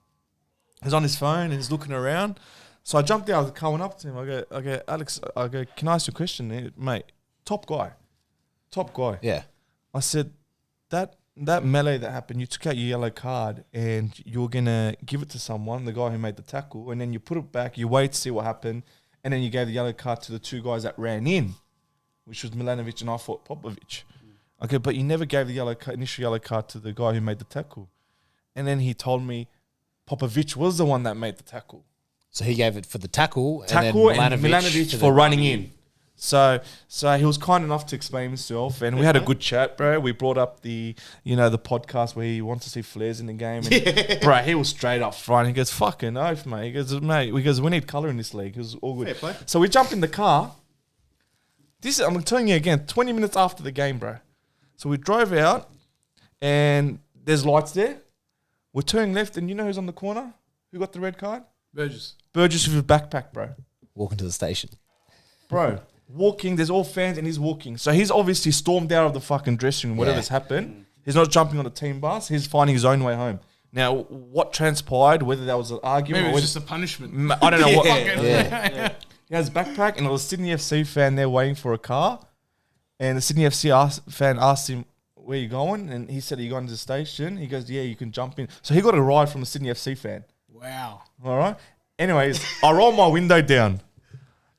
He's on his phone and he's looking around. So I jumped out of the car, went up to him. I go, Alex, can I ask you a question, mate? Top guy. Yeah. I said, that melee that happened, you took out your yellow card and you were going to give it to someone, the guy who made the tackle, and then you put it back, you wait to see what happened, and then you gave the yellow card to the 2 guys that ran in. which was Milanovic, and I thought Popovic. Okay, but he never gave the initial yellow card to the guy who made the tackle. And then he told me Popovic was the one that made the tackle. So he gave it for the tackle And Milanovic for running in. So he was kind enough to explain himself, and we had a good chat, bro. We brought up the podcast where he wants to see flares in the game. And bro, he was straight up front. He goes, fucking oath, mate. He goes, mate, we need colour in this league. It was all good. Fair play. So we jump in the car. I'm telling you again, 20 minutes after the game, bro. So we drove out, and there's lights there. We're turning left, and you know who's on the corner? Who got the red card? Burgess. Burgess with a backpack, bro. Walking to the station. Bro, walking, there's all fans, and he's walking. So he's obviously stormed out of the fucking dressing room, whatever's happened. He's not jumping on the team bus. He's finding his own way home. Now, what transpired, whether that was an argument Maybe it or was just a punishment. I don't know what. Yeah. He has his backpack, and there was a Sydney FC fan there waiting for a car. And the Sydney FC fan asked him, where you going? And he said, are you going to the station? He goes, yeah, you can jump in. So he got a ride from a Sydney FC fan. Wow. All right. Anyways, I roll my window down,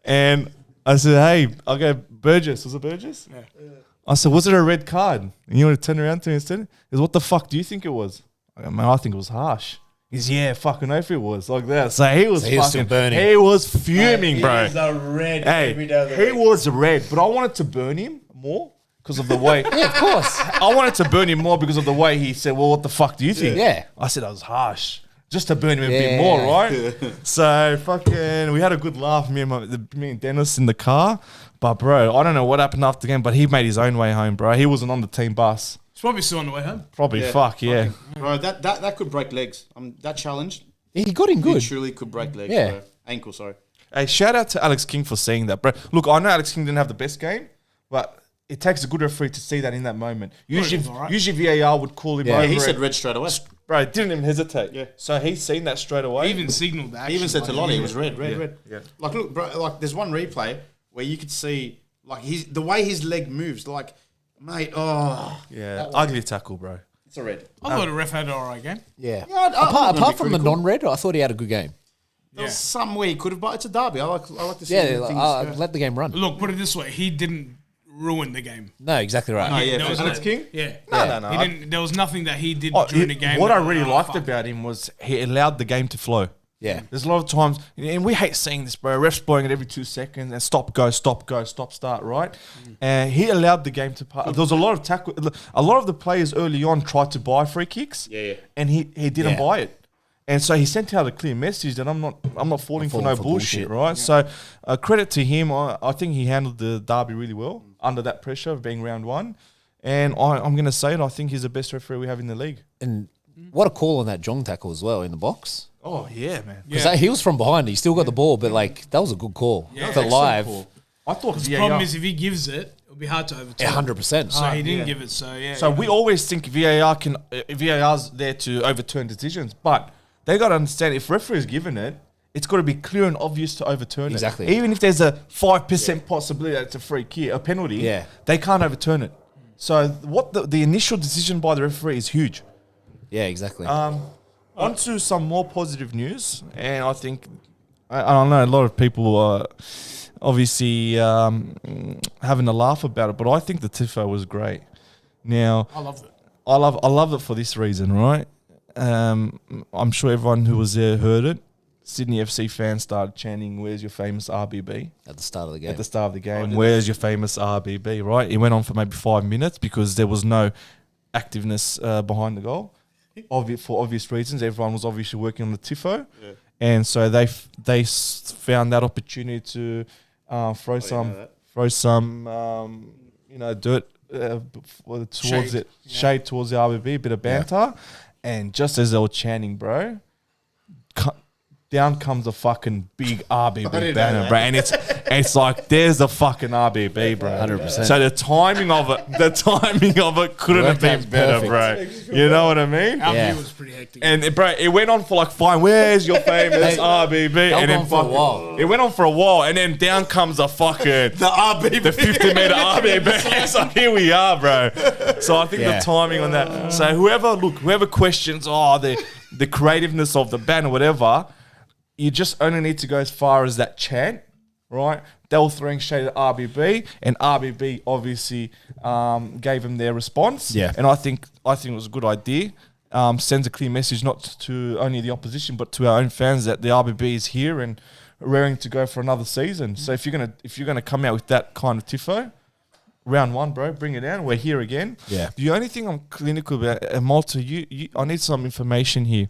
and I said, hey, I go, Burgess. Was it Burgess? Yeah. I said, was it a red card? And you want to turn around to me instead? He goes, what the fuck do you think it was? I go, man, I think it was harsh. He's, yeah, fucking oath it was. Like that. So he was still fucking burning. He was fuming, bro. He was a red Hey, every day of the he week. was red, but I wanted to burn him more because of the way. Yeah, of course. I wanted to burn him more because of the way he said, well, what the fuck do you think? Yeah. I said I was harsh. Just to burn him a bit more, right? So fucking, we had a good laugh, me and Dennis in the car. But bro, I don't know what happened after the game, but he made his own way home, bro. He wasn't on the team bus. It's probably still on the way home. Probably, yeah. Bro, that could break legs. That challenge He got him good. truly could break legs. Yeah. Bro. Ankle, sorry. Hey, shout out to Alex King for saying that, bro. Look, I know Alex King didn't have the best game, but it takes a good referee to see that in that moment. Usually, was all right. usually VAR would call him Yeah. over. Yeah, he it. said red straight away. Bro, didn't even hesitate. Yeah. So he's seen that straight away. He even signalled that. He even said to Lottie, it was red. Yeah. Like, look, bro, like, there's one replay where you could see, like, the way his leg moves, like, mate, Yeah, ugly tackle, bro. it's a red. I thought the ref had an alright game. Yeah. Yeah, I Apart from the non-red, I thought he had a good game. There was some way he could have, but it's a derby. I like to see Yeah, things. let the game run. Look, put it this way: he didn't ruin the game. No, exactly right. No, yeah, There was Alex no- King? Yeah. No. He didn't. There was nothing that he did Oh, during the game. what that I was, really "Oh, liked fuck." about him was he allowed the game to flow. Yeah. There's a lot of times, and we hate seeing this, bro. Refs blowing it every 2 seconds and stop, go, stop, start, right? And he allowed the game to pass. There was a lot of tackle. A lot of the players early on tried to buy free kicks. Yeah. And he didn't Yeah. buy it. And so he sent out a clear message that I'm not falling for no for bullshit, bullshit. right? So credit to him. I think he handled the derby really well under that pressure of being round one. And I'm going to say it. I think he's the best referee we have in the league. And what a call on that Jong tackle as well in the box. Oh yeah, man. Because he was from behind. He still got the ball, but like that was a good call. Yeah. For live, I thought The problem is if he gives it, it'll be hard to overturn. 100%. So he didn't give it. So yeah. So we always think VAR's there to overturn decisions, but they got to understand if referee's given it, it's got to be clear and obvious to overturn Exactly. it. Even if there's a 5% possibility that it's a free kick, a penalty, Yeah. they can't overturn it. So what the initial decision by the referee is huge. Yeah, exactly. On to some more positive news, and I think I don't know, a lot of people are obviously having a laugh about it, but I think the Tifo was great. Now, I loved it. I love it for this reason, right? I'm sure everyone who was there heard it. Sydney FC fans started chanting, "Where's your famous RBB?" At the start of the game. At the start of the game. Where's your famous RBB, right? It went on for maybe 5 minutes because there was no activeness behind the goal. For obvious reasons, everyone was obviously working on the Tifo. Yeah. And so they found that opportunity to throw some dirt towards Shade. it, shade towards the RBB, a bit of banter, and just as they were chanting, bro, down comes a fucking big RBB banner, bro, and it's like there's the fucking RBB, bro. 100%. So the timing of it couldn't have Worked been out better, bro. You know what I mean? Our Yeah. view was pretty hectic. And bro, it went on for like 5. Where's your famous RBB? And then on for a while. it went on for a while, and then down comes the fucking The RBB. the 50-meter RBB. So here we are, bro. So I think Yeah. the timing on that. So whoever questions the creativeness of the band or whatever, you just only need to go as far as that chant, right? They were throwing shade at RBB, and RBB obviously gave them their response. Yeah. And I think it was a good idea. Sends a clear message not to only the opposition but to our own fans that the RBB is here and raring to go for another season. So if you're gonna come out with that kind of tifo, round one, bro, bring it down. We're here again. Yeah. The only thing I'm clinical about, Malta, I need some information here.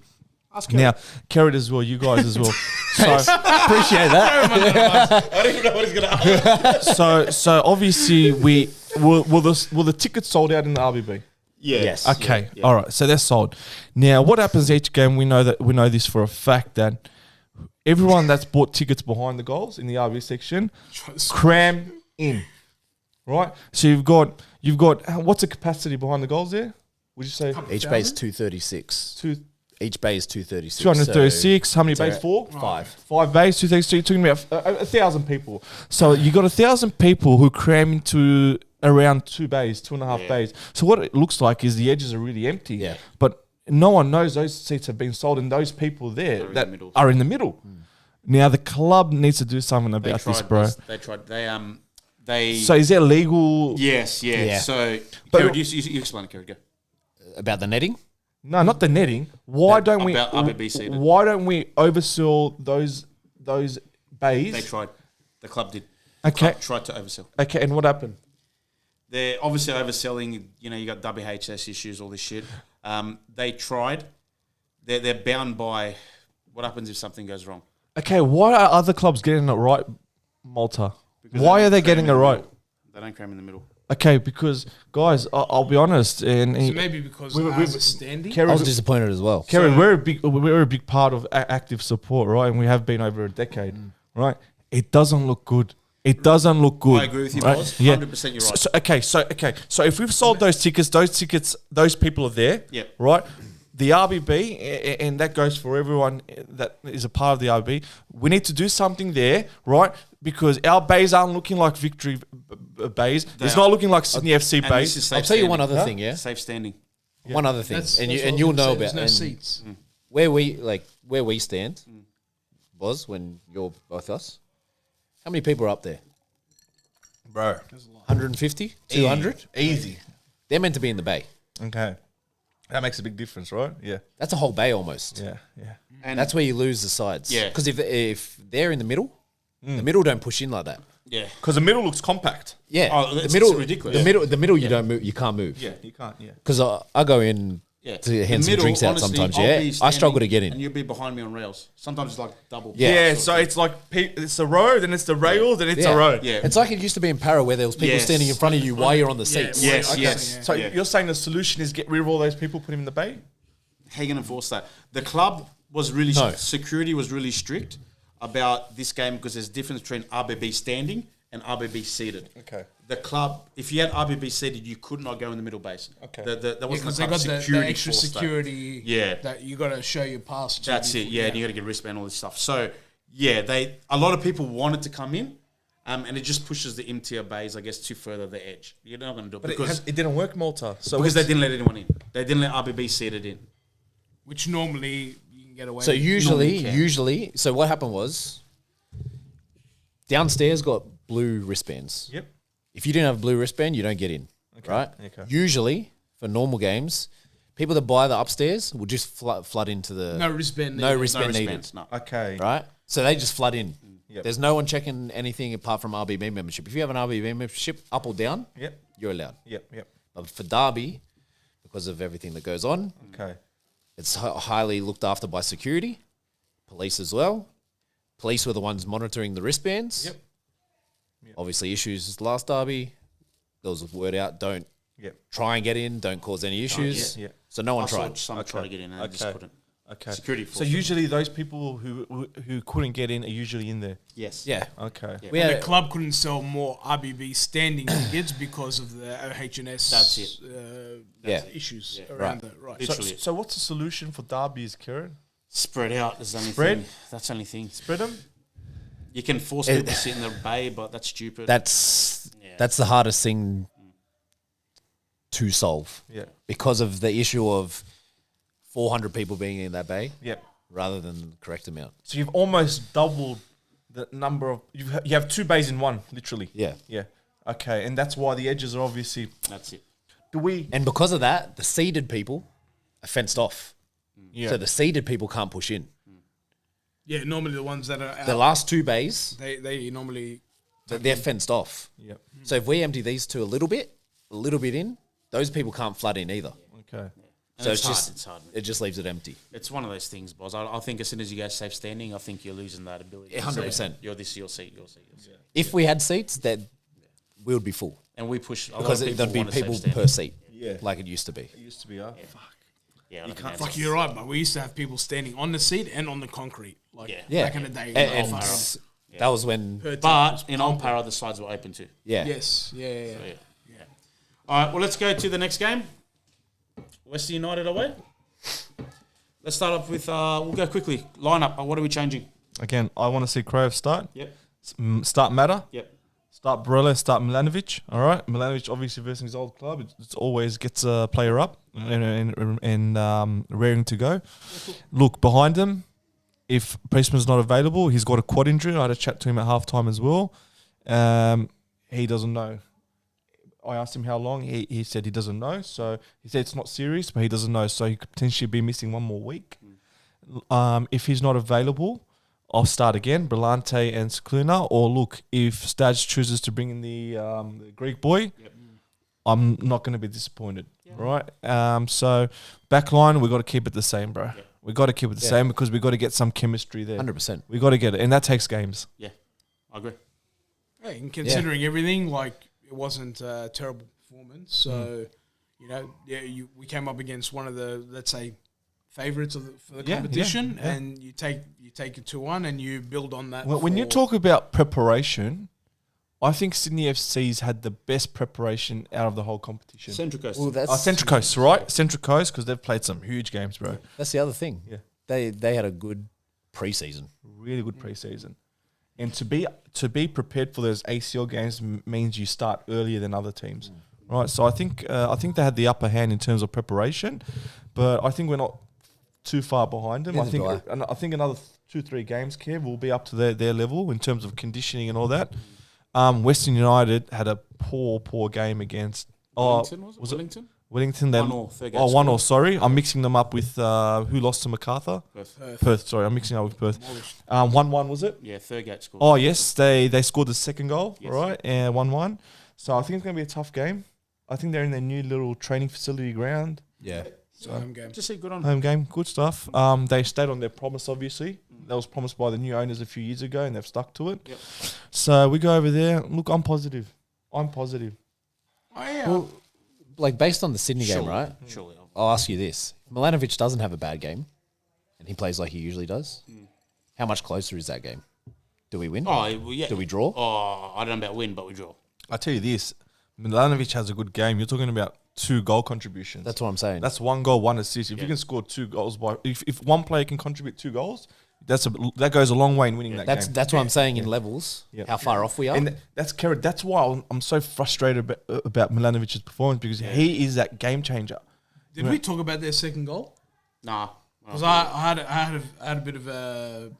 Now, Carrot as well, you guys as well. So Appreciate that. I don't even know what he's going to ask. so obviously will the tickets sold out in the RBB? Yeah. Yes. Okay, all right. So they're sold. Now, what happens each game? We know this for a fact that everyone that's bought tickets behind the goals in the RB section cram in, right? So you've got what's the capacity behind the goals there? Would you say Each bay is 236. Each bay is 236. 236? How many so bays? 4? 5. 5 bays, 236. You're talking about 1,000 people. So you got 1,000 people who cram into around 2 bays, 2.5 bays. So what it looks like is the edges are really empty. Yeah. But no one knows those seats have been sold, and those people there are in the middle. Now the club needs to do something about this, bro. They tried. So is that legal? Yes, yeah. Yeah. So, But- Kerrod, you explain it, Kerrod, go. About the netting? No, not the netting. Why don't we? About RBB seated. Why don't we oversell those bays? They tried. The club did. Okay. Club tried to oversell. Okay, and what happened? They're obviously overselling. You know, you got WHS issues, all this shit. They tried. They're bound by what happens if something goes wrong. Okay, why are other clubs getting it right, Malta? Because Why don't are they cram getting in it the right? middle. They don't cram in the middle. Okay, because guys, I'll be honest, and So maybe because we- ours is standing. I was Kerry, disappointed as well. we're a big part of active support, right? And we have been over a decade, right? It doesn't look good. It doesn't look good. I agree with you, right? boss. Yeah. 100% you're right. So if we've sold those tickets, those people are there, Yep. right? The RBB, and that goes for everyone that is a part of the RBB, we need to do something there, right? Because our bays aren't looking like victory bays. It's are. not looking like Sydney FC And this bays. is safe I'll tell you standing. one other thing, yeah? Safe standing. One other thing. That's and what I was you'll gonna know say, about there's no and seats. where we stand, Boz, when you're with us. How many people are up there? Bro. 150? 200? Easy. They're meant to be in the bay. Okay. That makes a big difference, right? Yeah. That's a whole bay almost. Yeah. And That's where you lose the sides. Yeah. Because if they're in the middle, the middle don't push in like that. yeah. Because the middle looks compact. Yeah. Oh, it's ridiculous. The middle you don't move. You can't move. Yeah, you can't, yeah. Because I go in Yeah. to hand The some middle, drinks out honestly, sometimes. I'll Yeah. be I struggle to standing get in. And you'll be behind me on rails. Sometimes it's like double. Yeah. Yeah, so it's like it's a row, then it's the rail, then it's Yeah. a row. Yeah. It's like it used to be in Para where there was people Yes. standing in front of you while you're on the seats. Yes, Okay, yes. yeah. So Yeah. you're saying the solution is get rid of all those people, put them in the bay? How you going to enforce that? The club was really No. security was really strict about this game because there's a difference between RBB standing and RBB seated. Okay. The club, if you had RBB seated, you could not go in the middle base. Okay. That wasn't Because the they club got the security extra force that. security Yeah. that you got to show your pass to. That's it, yeah, and you got to get a wristband, all this stuff. So, yeah, a lot of people wanted to come in, and it just pushes the emptier bays, I guess, to further the edge. You're not going to do it But because it didn't work, Malta. So they didn't let anyone in. They didn't let RBB seated in. Which normally you can get away So with. usually, so what happened was downstairs got blue wristbands. Yep. If you didn't have a blue wristband, you don't get in, right? Okay. Usually, for normal games, people that buy the upstairs will just flood into the No wristband no needed. wristband No needed, wristbands, no. Okay. right? So they just flood in. Yep. There's no one checking anything apart from RBB membership. If you have an RBB membership, up or down, Yep. you're allowed. Yep. But for Derby, because of everything that goes on, Okay. it's highly looked after by security, police as well. Police were the ones monitoring the wristbands. Yep. Obviously, issues last Derby. There was a word out: don't Yep. try and get in. Don't cause any issues. Yeah. So no one I saw tried. some try to get in and they just Okay. couldn't. Okay. Security So force. usually those people who couldn't get in are usually in there. Yes. Yeah. Okay. Yeah. We And had the club couldn't sell more RBB standing tickets because of the OHS That's it. Yeah. issues Right. around that. Right. So, Literally. so what's the solution for derbies, Karen? Spread out is the only Spread? thing. That's the only thing. Spread them? You can force people to sit in the bay, but that's stupid. that's Yeah. that's the hardest thing to solve Yeah. because of the issue of 400 people being in that bay Yep. rather than the correct amount. So you've almost doubled the number of you have 2 bays in one, literally. Yeah. Yeah. Okay, and that's why the edges are obviously. That's it. Do we? And because of that, the seeded people are fenced off. Yeah. So the seeded people can't push in. Yeah, normally the ones that are out, The last 2 bays, they normally they're fenced off. Yep. So if we empty these two a little bit in, those people can't flood in either. Okay. So it's hard, just it's hard. it just leaves it empty. It's one of those things, boss. I think as soon as you go safe standing, I think you're losing that ability. to 100%. say, You're this, your seat, your seat, your seat. If we had seats, that we would be full And we push because there'd be want a safe people standing. per seat, Yeah. like it used to be. It used to be. Fuck. Yeah, You can't- Fuck, you're right, but we used to have people standing on the seat and on the concrete. Like Yeah, back in the day. and like, that was when per team. But in on para, the sides were open too. yeah. Yes, yeah. Yeah. All right, well, let's go to the next game. Western United away. Let's start off with, we'll go quickly. Lineup, what are we changing? Again, I want to see Crave start. Yep. Start Mata. Yep. Start Barella, start Milanovic. All right, Milanovic obviously versus his old club. It always gets a player up and raring to go. Look behind him. If Priestman's not available, he's got a quad injury. I had a chat to him at halftime as well. He doesn't know. I asked him how long. He said he doesn't know. So he said it's not serious, but he doesn't know. So he could potentially be missing 1 more week. If he's not available, I'll start again, Brillante and Scaluna. Or look, if Staj chooses to bring in the Greek boy, I'm not going to be disappointed, right? So back line, we got to keep it the same, bro. We got to keep it the same because we got to get some chemistry there. 100%. We got to get it, and that takes games. Yeah, I agree. Hey, and considering everything, like it wasn't a terrible performance. So, we came up against one of the, let's say, favourites for the competition, and you take it 2-1 and you build on that. When you talk about preparation, I think Sydney FC's had the best preparation out of the whole competition. Central Coast. Well, that's Central Coast, right? Central Coast, because they've played some huge games, bro. that's the other thing. Yeah. They had a good preseason. Really good preseason. And to be prepared for those ACL games means you start earlier than other teams, right? So I think they had the upper hand in terms of preparation, but I think we're not too far behind them. Neither I think another 2-3 games, Kev, will be up to their level in terms of conditioning and all that. Western United had a poor game against Wellington, was it Wellington? Wellington. 1-0, third game 1-0, sorry. I'm mixing them up with who lost to MacArthur? Perth, sorry. I'm mixing up with Perth. 1-1, was it? Yeah, third gate score. Oh, yes. They scored the second goal, Yes. right? And 1-1. So I think it's going to be a tough game. I think they're in their new little training facility ground. Yeah. home game. Just say good on Home game, good stuff. They stayed on their promise, obviously. That was promised by the new owners a few years ago, and they've stuck to it. Yep. So we go over there. Look, I'm positive. Oh, yeah. Well, like based on the Sydney game, Surely. right? Surely. I'll ask you this: if Milanovic doesn't have a bad game, and he plays like he usually does, how much closer is that game? Do we win? Oh, well, yeah. Do we draw? Oh, I don't know about win, but we draw. I tell you this, Milanovic has a good game. You're talking about 2 goal contributions. That's what I'm saying. That's 1 goal, 1 assist. If you can score 2 goals if one player can contribute 2 goals, that goes a long way in winning that game. That's what I'm saying in levels. Yeah. How far off we are. And that's why I'm so frustrated about Milanovic's performance, because he is that game changer. Did we talk about their second goal? Nah. Because I had a bit of a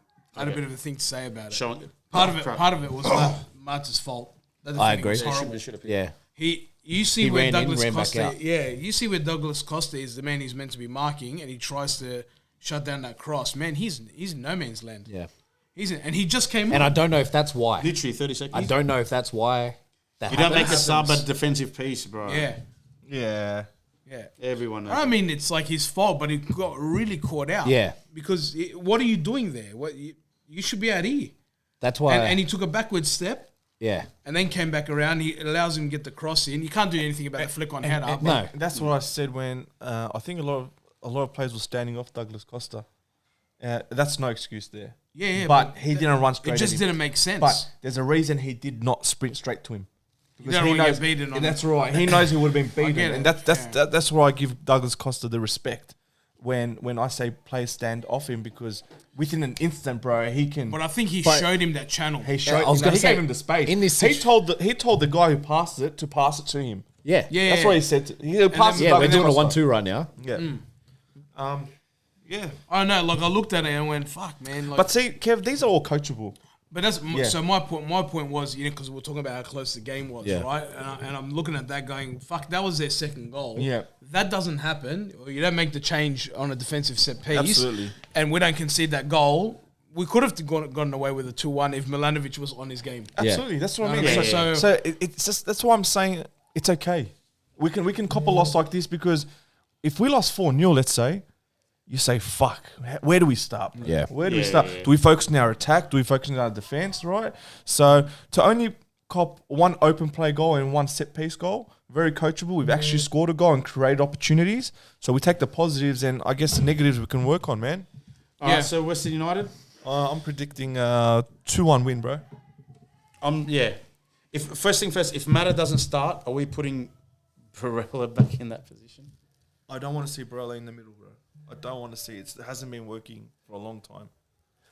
thing to say about it. Show it. Part of it was Marta's fault. I agree. Was horrible. Yeah. You see He where ran in, Douglas ran back Costa. out. Yeah, you see where Douglas Costa is the man he's meant to be marking, and he tries to shut down that cross. Man, he's in no man's land. Yeah. And he just came And on. I don't know if that's why. Literally 30 seconds. I don't know if that's why that You don't make a happens. sub a defensive piece, bro. Yeah, Yeah. yeah. Everyone knows. I mean, it's like his fault, but he got really caught out. Yeah. Because what are you doing there? You should be out here. That's why. And he took a backward step. yeah. And then came back around. He allows him to get the cross in. You can't do anything about the flick on header. No. That's what I said when I think a lot of players were standing off Douglas Costa. That's no excuse there. Yeah, but he didn't run straight. It just at him. didn't make sense. But there's a reason he did not sprint straight to him. You don't want to get beaten on. That's right. He knows he would have been beaten, get and it, that's where I give Douglas Costa the respect when I say players stand off him, because within an instant, bro, he can. But I think he But showed him that channel. He showed. I was gonna he say, gave him the space. in this he situ- told the guy who passes it to pass it to him. Yeah. Yeah. That's what he said. He passed. Yeah, we're doing a 1-2 right now. Yeah. Yeah. I know. Like I looked at it and went, "Fuck, man!" Like, But see, Kev, these are all coachable. But that's Yeah. so my point. My point was, because we're talking about how close the game was, Yeah. right? And I'm looking at that, going, "Fuck, that was their second goal." Yeah. That doesn't happen. Or you don't make the change on a defensive set piece. Absolutely. And we don't concede that goal. We could have gotten away with a 2-1 if Milanovic was on his game. Absolutely, that's what I mean. Yeah, So, yeah. so it's just that's why I'm saying it's okay. We can cop a loss like this because if we lost 4-0, let's say, you say, fuck, where do we start? Bro? Yeah. Where do we start? Do we focus on our attack? Do we focus on our defense? Right. So to only cop one open play goal and one set piece goal, very coachable. We've actually scored a goal and created opportunities. So we take the positives and I guess the negatives we can work on, man. All right, so Western United. I'm predicting 2-1 win, bro. Yeah. If first thing first, if Mata doesn't start, are we putting Barella back in that position? I don't want to see Barella in the middle, bro. I don't want to see it. It hasn't been working for a long time.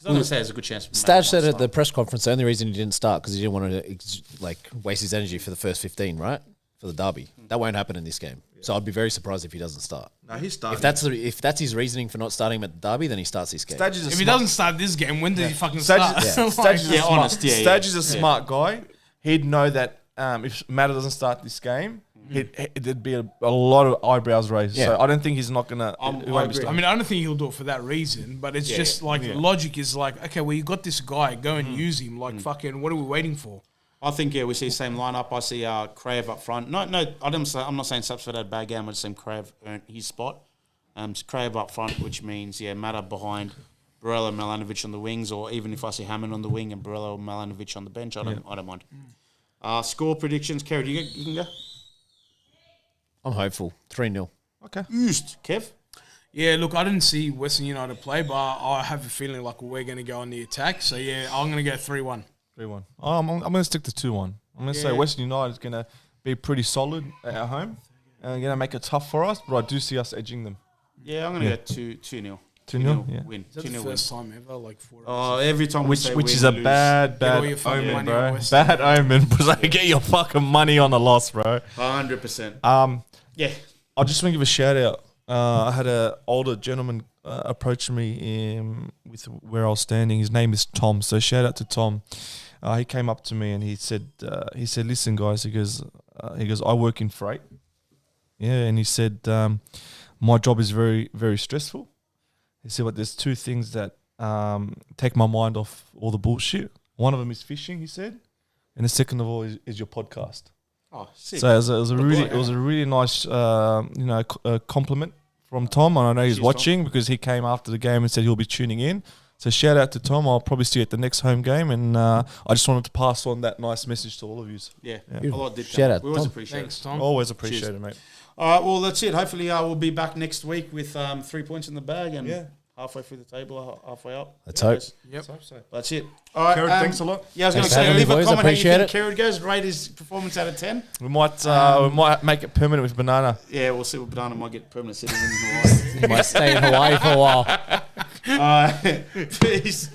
I'm going to say there's a good chance. Staj said at the press conference the only reason he didn't start because he didn't want to waste his energy for the first 15, right? For the derby. That won't happen in this game. So I'd be very surprised if he doesn't start. No, he's starting. If that's his reasoning for not starting him at the derby, then he starts this game. If he doesn't start this game, when did he fucking Staj start? is, Yeah, honest, yeah, yeah. Staj is a smart guy. He'd know that if Mata doesn't start this game, there'd be a lot of eyebrows raised. Yeah. So I don't think he's not gonna. I he won't be agree. I starting. mean, I don't think he'll do it for that reason, but it's just like logic is like, okay, well, you got this guy, go and use him. Like, fucking, what are we waiting for? I think, we see the same lineup. I see Krav up front. No, I'm not saying Sapsford had a bad game. I'm just saying Krav earned his spot. Krav up front, which means, Mata behind Barella and Milanovic on the wings, or even if I see Hammond on the wing and Barella or Milanovic on the bench, I don't mind. Score predictions. Kerry, you can go? I'm hopeful. 3-0. Okay. Used. Kev? Yeah, look, I didn't see Western United play, but I have a feeling like we're going to go on the attack. So, yeah, I'm going to go 3-1. 3-1. I'm gonna stick to 2-1. I'm gonna say Western United is gonna be pretty solid at home and gonna make it tough for us, but I do see us edging them. Yeah, I'm going to go 2-0. 2-0, yeah. Win. Is that 2-0 the win. first time ever? Like 4 Every time we say Which win, is a we lose. bad Get all your fucking omen, money bro. on West. Bad omen. Get your fucking money on a loss, bro. 100%. Yeah. I just want to give a shout out. I had an older gentleman approach me with where I was standing. His name is Tom. So shout out to Tom. He came up to me and he said, "Listen, guys," he goes, "I work in freight." Yeah, and he said, "My job is very, very stressful." He said, "But there's two things that take my mind off all the bullshit. One of them is fishing," he said, "and the second of all is your podcast." Oh, sick. So it was a really nice compliment from Tom, and I know he's Cheers, watching because he came after the game and said he'll be tuning in. So shout out to Tom. I'll probably see you at the next home game, and I just wanted to pass on that nice message to all of you. Yeah. Beautiful. A lot did Shout come. out, We always Tom. appreciate Thanks, it. Tom. Always appreciate it, mate. All right, well, that's it. Hopefully, we'll be back next week with 3 points in the bag and halfway through the table, halfway up. Let's hope. Yep. That's it. All right, Kerrod, thanks a lot. Yeah, I was going to Thanks for say, having leave me, a boys. comment how you Appreciate think Kerrod goes. Rate his performance out of 10. We might make it permanent with Banana. Yeah, we'll see what Banana might get permanent citizen in Hawaii. He might stay in Hawaii for a while. Peace.